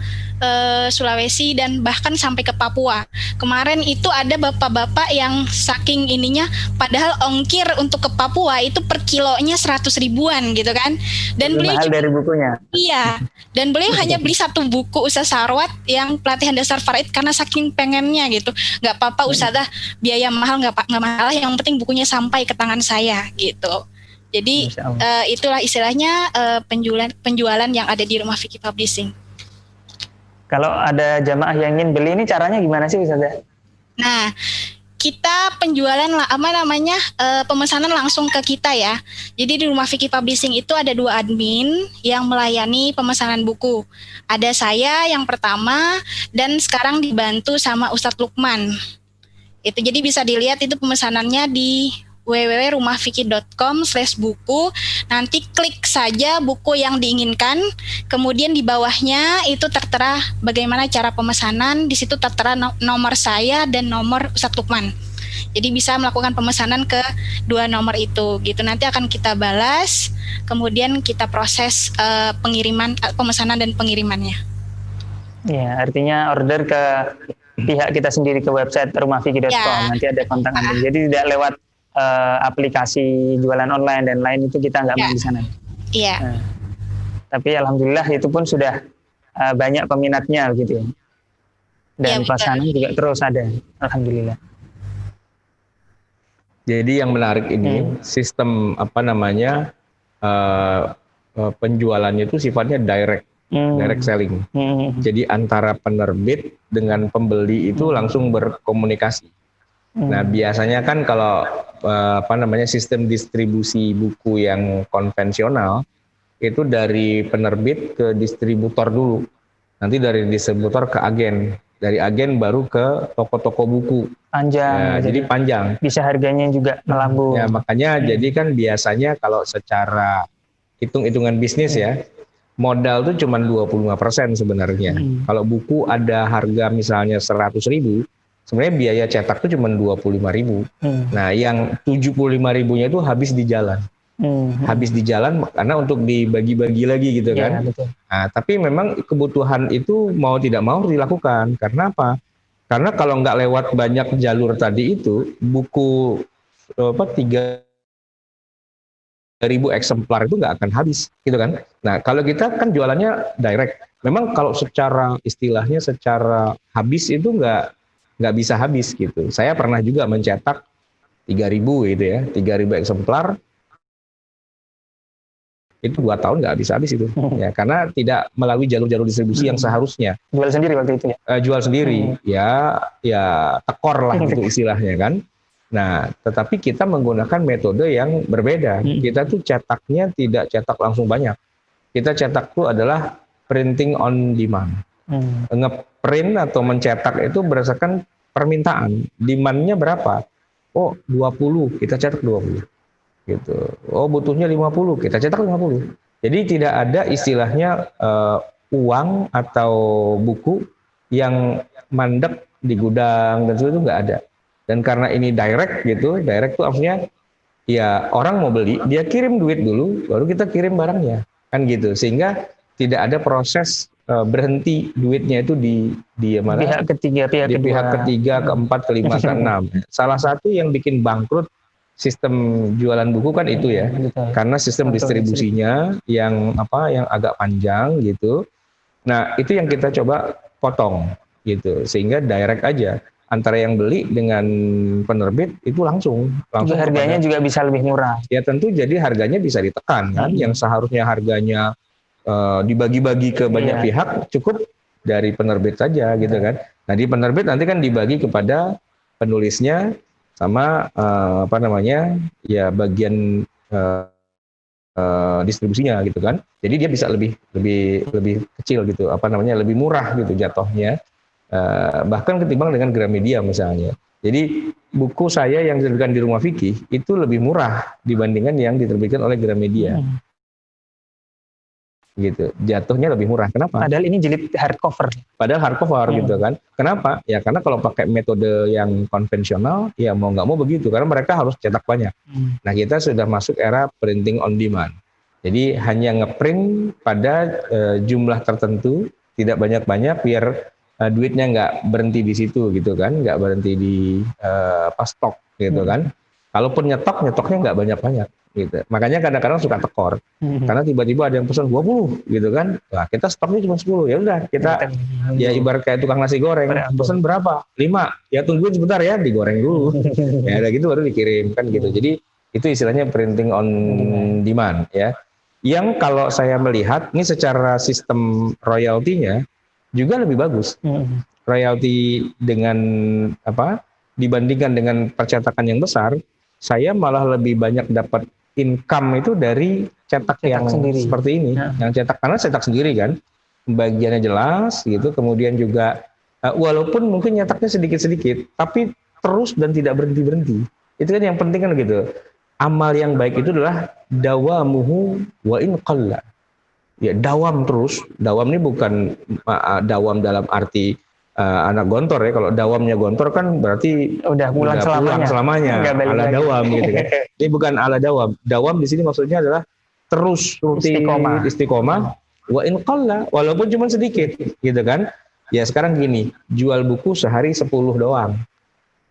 Sulawesi dan bahkan sampai ke Papua. Kemarin itu ada bapak-bapak yang saking ininya, padahal ongkir untuk ke Papua itu per kilonya 100 ribuan gitu kan. Dan Lebih beliau mahal dari bukunya. iya, dan beliau hanya beli satu buku Ustaz Sarwat yang pelatihan dasar faraid karena saking pengennya gitu. Nggak apa-apa Ustazah, biaya mahal nggak masalah, yang penting bukunya sampai ke tangan saya gitu. Jadi itulah istilahnya penjualan yang ada di Rumah Fikih Publishing. Kalau ada jamaah yang ingin beli ini caranya gimana sih Ustazah? Nah, kita penjualan pemesanan langsung ke kita ya. Jadi di Rumah Fikih Publishing itu ada 2 admin yang melayani pemesanan buku. Ada saya yang pertama dan sekarang dibantu sama Ustadz Lukman. Itu jadi bisa dilihat itu pemesanannya di www.rumahfikih.com/buku. Nanti klik saja buku yang diinginkan. Kemudian di bawahnya itu tertera bagaimana cara pemesanan. Di situ tertera nomor saya dan nomor Ustadz Lukman. Jadi bisa melakukan pemesanan ke 2 nomor itu gitu. Nanti akan kita balas. Kemudian kita proses pemesanan dan pengirimannya. Ya, artinya order ke pihak kita sendiri, ke website rumahfikih.com. Ya. Nanti ada kontak Anda. Jadi tidak lewat aplikasi jualan online dan lain, itu kita nggak main di sana. Iya. Nah, tapi alhamdulillah itu pun sudah banyak peminatnya gitu ya. Dan pesanan juga terus ada, alhamdulillah. Jadi yang menarik ini sistem penjualannya itu sifatnya direct selling. Jadi antara penerbit dengan pembeli itu langsung berkomunikasi. Nah biasanya kan kalau sistem distribusi buku yang konvensional itu dari penerbit ke distributor dulu, nanti dari distributor ke agen, dari agen baru ke toko-toko buku. Panjang. Nah, jadi panjang. Bisa harganya juga melambung. Ya makanya jadi kan biasanya kalau secara hitung-hitungan bisnis ya, modal tuh cuma 25% sebenarnya. Kalau buku ada harga misalnya 100.000, sebenarnya biaya cetak tuh cuma 25.000. Nah, yang 75.000-nya itu habis di jalan. Habis di jalan karena untuk dibagi-bagi lagi gitu kan. Betul. Nah, tapi memang kebutuhan itu mau tidak mau dilakukan. Karena apa? Karena kalau nggak lewat banyak jalur tadi itu, buku 3.000 eksemplar itu nggak akan habis, gitu kan? Nah, kalau kita kan jualannya direct. Memang kalau secara istilahnya secara habis itu nggak bisa habis gitu. Saya pernah juga mencetak 3.000 gitu ya, 3.000 eksemplar. Itu 2 tahun nggak habis-habis itu, ya karena tidak melalui jalur-jalur distribusi yang seharusnya. Jual sendiri waktu itu ya? Jual sendiri, ya tekor lah itu istilahnya kan. Nah, tetapi kita menggunakan metode yang berbeda. Kita tuh cetaknya tidak cetak langsung banyak. Kita cetak tuh adalah printing on demand. Ngeprint atau mencetak itu berdasarkan permintaan. Demand-nya berapa? Oh, 20, kita cetak 20. Gitu. Oh, butuhnya 50, kita cetak 50. Jadi tidak ada istilahnya uang atau buku yang mandek di gudang dan sebagainya, itu nggak ada. Dan karena ini direct gitu, direct itu artinya ya orang mau beli, dia kirim duit dulu, baru kita kirim barangnya, kan gitu. Sehingga tidak ada proses berhenti duitnya itu di mana? Pihak ketiga, pihak ketiga, keempat, kelima, keenam. Salah satu yang bikin bangkrut sistem jualan buku kan itu ya, karena sistem distribusinya yang agak panjang gitu. Nah itu yang kita coba potong gitu, sehingga direct aja antara yang beli dengan penerbit itu langsung harganya juga bisa lebih murah. Ya tentu, jadi harganya bisa ditekan kan, yang seharusnya harganya dibagi-bagi ke banyak pihak, cukup dari penerbit saja gitu kan. Nah di penerbit nanti kan dibagi kepada penulisnya sama bagian distribusinya gitu kan. Jadi dia bisa lebih kecil gitu, lebih murah gitu jatuhnya. Bahkan ketimbang dengan Gramedia misalnya. Jadi buku saya yang diterbitkan di Rumah Fikih itu lebih murah dibandingkan yang diterbitkan oleh Gramedia. Gitu, jatuhnya lebih murah. Kenapa? Padahal ini jilid hardcover. Gitu kan. Kenapa? Ya karena kalau pakai metode yang konvensional, ya mau nggak mau begitu, karena mereka harus cetak banyak. Nah kita sudah masuk era printing on demand. Jadi hanya ngeprint pada jumlah tertentu tidak banyak-banyak biar duitnya nggak berhenti di situ gitu kan, nggak berhenti di stok gitu kan. Kalaupun nyetoknya nggak banyak-banyak gitu. Makanya kadang-kadang suka tekor. Karena tiba-tiba ada yang pesan 20 gitu kan. Nah, kita stoknya cuma 10. Ya udah, kita ya ibarat kayak tukang nasi goreng, pesan berapa? 5. Ya tungguin sebentar ya, digoreng dulu. Ya udah gitu baru dikirim kan gitu. Jadi itu istilahnya printing on demand ya. Yang kalau saya melihat ini secara sistem royaltinya juga lebih bagus. Royalti dengan dibandingkan dengan percetakan yang besar, saya malah lebih banyak dapat income itu dari cetak yang sendiri. Seperti ini, yang cetak, karena cetak sendiri kan, bagiannya jelas gitu, kemudian juga walaupun mungkin nyetaknya sedikit-sedikit, tapi terus dan tidak berhenti-berhenti. Itu kan yang penting kan gitu. Amal yang baik itu adalah dawamuhu wa in qalla. Ya, dawam terus. Dawam ini bukan dawam dalam arti anak gontor ya. Kalau dawamnya gontor kan berarti udah pulang selamanya. Ala dawam gitu kan. Ini bukan ala dawam. Dawam di sini maksudnya adalah terus rutin istiqomah wa in qalla, walaupun cuma sedikit gitu kan. Ya sekarang gini, jual buku sehari 10 doang.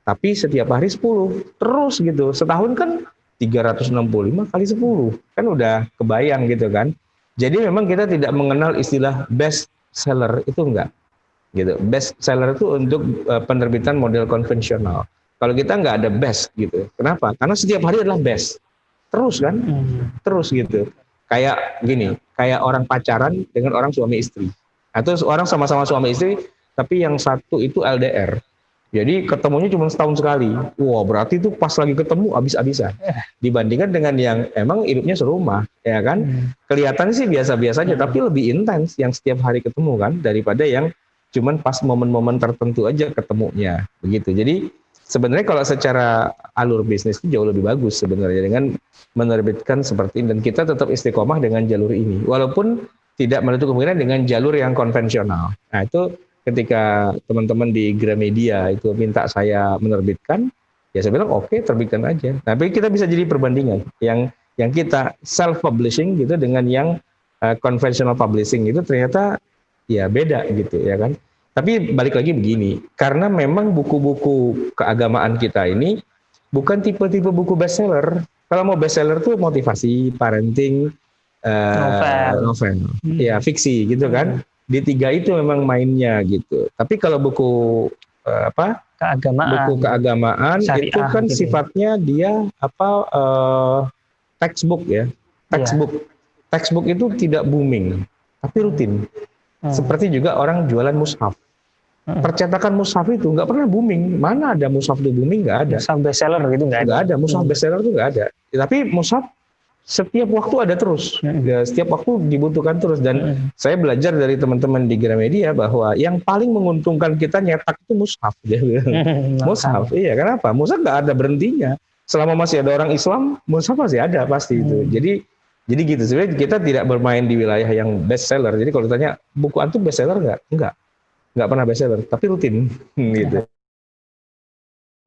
Tapi setiap hari 10 terus gitu. Setahun kan 365 kali 10. Kan udah kebayang gitu kan. Jadi memang kita tidak mengenal istilah best seller, itu enggak. Gitu. Best seller itu untuk penerbitan model konvensional. Kalau kita nggak ada best gitu. Kenapa? Karena setiap hari adalah best. Terus kan? Terus gitu. Kayak gini, kayak orang pacaran dengan orang suami istri. Atau orang sama-sama suami istri, tapi yang satu itu LDR. Jadi ketemunya cuma setahun sekali. Wah, berarti itu pas lagi ketemu habis-habisan. Dibandingkan dengan yang emang hidupnya serumah, ya kan? Kelihatannya sih biasa-biasa aja, tapi lebih intens yang setiap hari ketemu kan, daripada yang cuman pas momen-momen tertentu aja ketemunya, begitu. Jadi sebenarnya kalau secara alur bisnis itu jauh lebih bagus sebenarnya dengan menerbitkan seperti ini, dan kita tetap istiqomah dengan jalur ini, walaupun tidak menutup kemungkinan dengan jalur yang konvensional. Nah itu ketika teman-teman di Gramedia itu minta saya menerbitkan, ya saya bilang oke, terbitkan aja. Tapi kita bisa jadi perbandingan yang kita self publishing gitu dengan yang conventional publishing itu ternyata ya beda gitu ya kan. Tapi balik lagi begini, karena memang buku-buku keagamaan kita ini bukan tipe-tipe buku bestseller. Kalau mau bestseller tuh motivasi, parenting, novel, ya fiksi gitu kan. Di 3 itu memang mainnya gitu. Tapi kalau buku keagamaan syariah, itu kan gitu. Sifatnya dia textbook ya. Textbook itu tidak booming, tapi rutin. Seperti juga orang jualan mushaf. Percetakan mushaf itu nggak pernah booming. Mana ada mushaf itu booming? Nggak ada. Mushaf bestseller gitu nggak ada. Mushaf bestseller itu nggak ada. Tapi mushaf setiap waktu ada terus. Ya, setiap waktu dibutuhkan terus. Dan saya belajar dari teman-teman di Gramedia bahwa yang paling menguntungkan kita nyetak itu mushaf. Mushaf. Iya, kenapa? Mushaf nggak ada berhentinya. Selama masih ada orang Islam, mushaf masih ada pasti itu. Jadi gitu, sebenarnya kita tidak bermain di wilayah yang best seller. Jadi kalau ditanya, buku antum best seller nggak pernah best seller, tapi rutin gitu.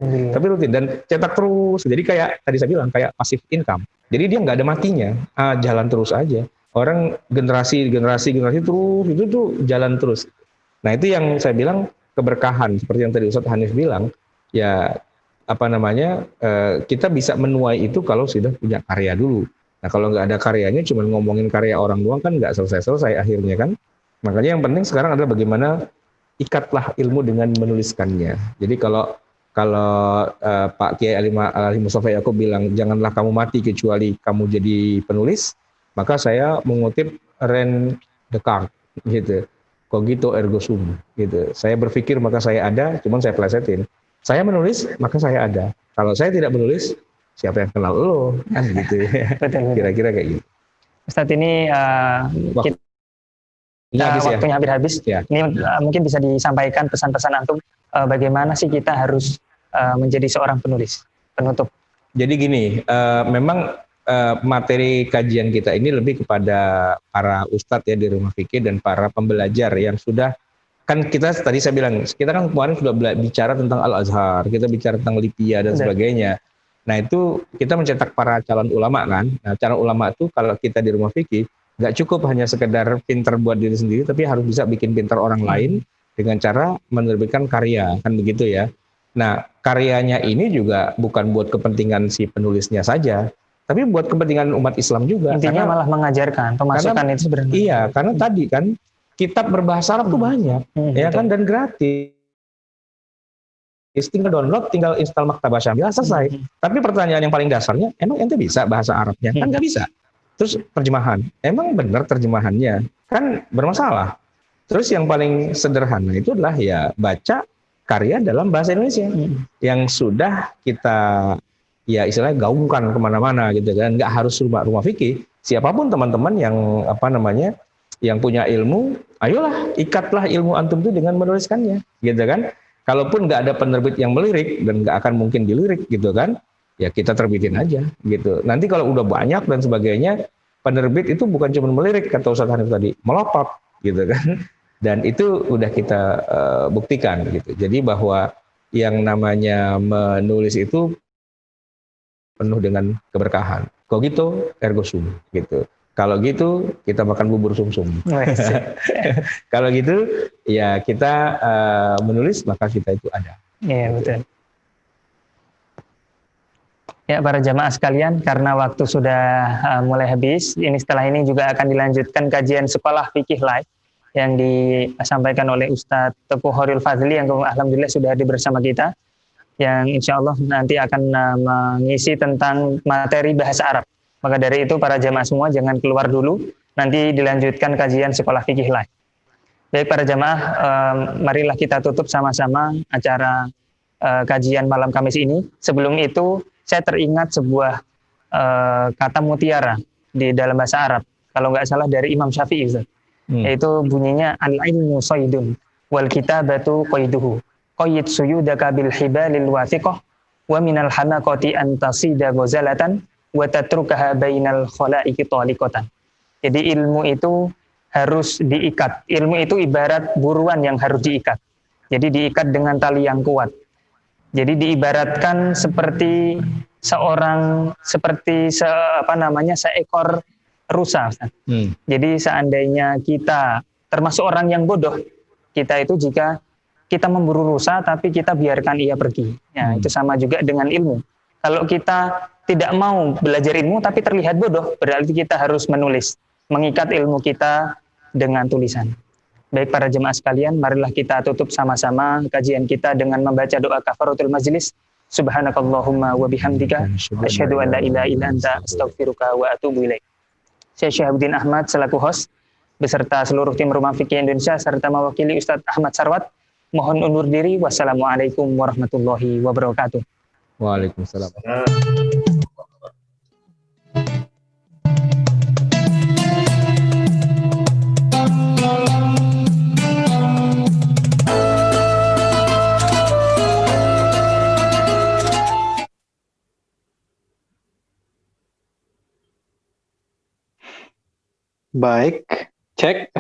Tapi rutin dan cetak terus. Jadi kayak tadi saya bilang kayak passive income. Jadi dia nggak ada matinya, jalan terus aja. Orang generasi terus itu tuh jalan terus. Nah itu yang saya bilang keberkahan seperti yang tadi Ustadz Hanif bilang. Ya kita bisa menuai itu kalau sudah punya karya dulu. Nah kalau nggak ada karyanya, cuma ngomongin karya orang doang kan nggak selesai akhirnya kan. Makanya yang penting sekarang adalah bagaimana ikatlah ilmu dengan menuliskannya. Jadi kalau Pak Kiai Ali Mustafa Yaakob bilang janganlah kamu mati kecuali kamu jadi penulis, maka saya mengutip René Descartes gitu. Cogito ergo sum gitu. Saya berpikir maka saya ada, cuman saya plesetin. Saya menulis maka saya ada. Kalau saya tidak menulis, siapa yang kenal lo kan gitu ya. Kira-kira kayak gitu. Ustadz ini waktunya hampir habis. Ya. Ini mungkin bisa disampaikan pesan-pesan antum bagaimana sih kita harus menjadi seorang penutup. Jadi gini, memang materi kajian kita ini lebih kepada para ustadz ya di Rumah Fikih dan para pembelajar yang sudah, kan kita tadi saya bilang, kita kan kemarin sudah bicara tentang Al-Azhar, kita bicara tentang Lipia dan sebagainya. Nah itu kita mencetak para calon ulama kan. Nah calon ulama itu kalau kita di Rumah Fikih Nggak cukup hanya sekedar pinter buat diri sendiri, tapi harus bisa bikin pinter orang lain dengan cara menerbitkan karya, kan begitu ya. Nah, karyanya ini juga bukan buat kepentingan si penulisnya saja, tapi buat kepentingan umat Islam juga. Intinya malah mengajarkan, pemasukan itu sebenarnya. Iya, karena tadi kan kitab berbahasa Arab tuh banyak, ya kan, dan gratis. Tinggal download, tinggal install Maktabah Syambilah, selesai. Tapi pertanyaan yang paling dasarnya, emang ente bisa bahasa Arabnya? Kan nggak bisa. Terus terjemahan, emang benar terjemahannya? Kan bermasalah. Terus yang paling sederhana itu adalah ya baca karya dalam bahasa Indonesia yang sudah kita ya istilahnya gaungkan kemana-mana gitu kan. Nggak harus rumah fikih. Siapapun teman-teman yang yang punya ilmu, ayolah ikatlah ilmu antum itu dengan menuliskannya, gitu kan. Kalaupun nggak ada penerbit yang melirik dan nggak akan mungkin dilirik gitu kan, ya kita terbitin aja gitu. Nanti kalau udah banyak dan sebagainya, penerbit itu bukan cuma melirik kata Ustaz Hanif tadi, melotot gitu kan. Dan itu udah kita buktikan gitu. Jadi bahwa yang namanya menulis itu penuh dengan keberkahan. Kok gitu, ergo sum gitu. Kalau gitu kita makan bubur sumsum. Kalau gitu ya kita menulis maka kita itu ada. Iya betul. Ya para jamaah sekalian, karena waktu sudah mulai habis, ini setelah ini juga akan dilanjutkan kajian sekolah fikih live yang disampaikan oleh Ustadz Teguh Horil Fadli yang alhamdulillah sudah hadir bersama kita, yang insya Allah nanti akan mengisi tentang materi bahasa Arab. Maka dari itu para jamaah semua jangan keluar dulu, nanti dilanjutkan kajian sekolah fikih live. Baik para jamaah, marilah kita tutup sama-sama acara kajian malam Kamis ini. Sebelum itu saya teringat sebuah kata mutiara di dalam bahasa Arab, kalau nggak salah dari Imam Syafi'i, yaitu bunyinya al-ilmu saydun wal kitabatu qayduhu qayyid suyudaka bil hibalil wathiqah wa minal hamaqati an tasida ghazalatan wa tatrukaha bainal khalaiqi taliqatan. Jadi ilmu itu harus diikat. Ilmu itu ibarat buruan yang harus diikat. Jadi diikat dengan tali yang kuat. Jadi diibaratkan seperti seekor rusa. Jadi seandainya kita termasuk orang yang bodoh, kita itu jika kita memburu rusa tapi kita biarkan ia pergi. Ya, itu sama juga dengan ilmu. Kalau kita tidak mau belajar ilmu tapi terlihat bodoh, berarti kita harus menulis, mengikat ilmu kita dengan tulisan. Baik para jemaah sekalian, marilah kita tutup sama-sama kajian kita dengan membaca doa kafaratul majlis. Subhanakallahumma wa bihamdika asyhadu an la ilaha illa anta astaghfiruka wa atubu ilaik. Saya Syihabuddin Ahmad selaku host beserta seluruh tim Rumah Fikih Indonesia serta mewakili Ustadz Ahmad Sarwat mohon undur diri. Wassalamualaikum warahmatullahi wabarakatuh. Waalaikumsalam. Baik, cek.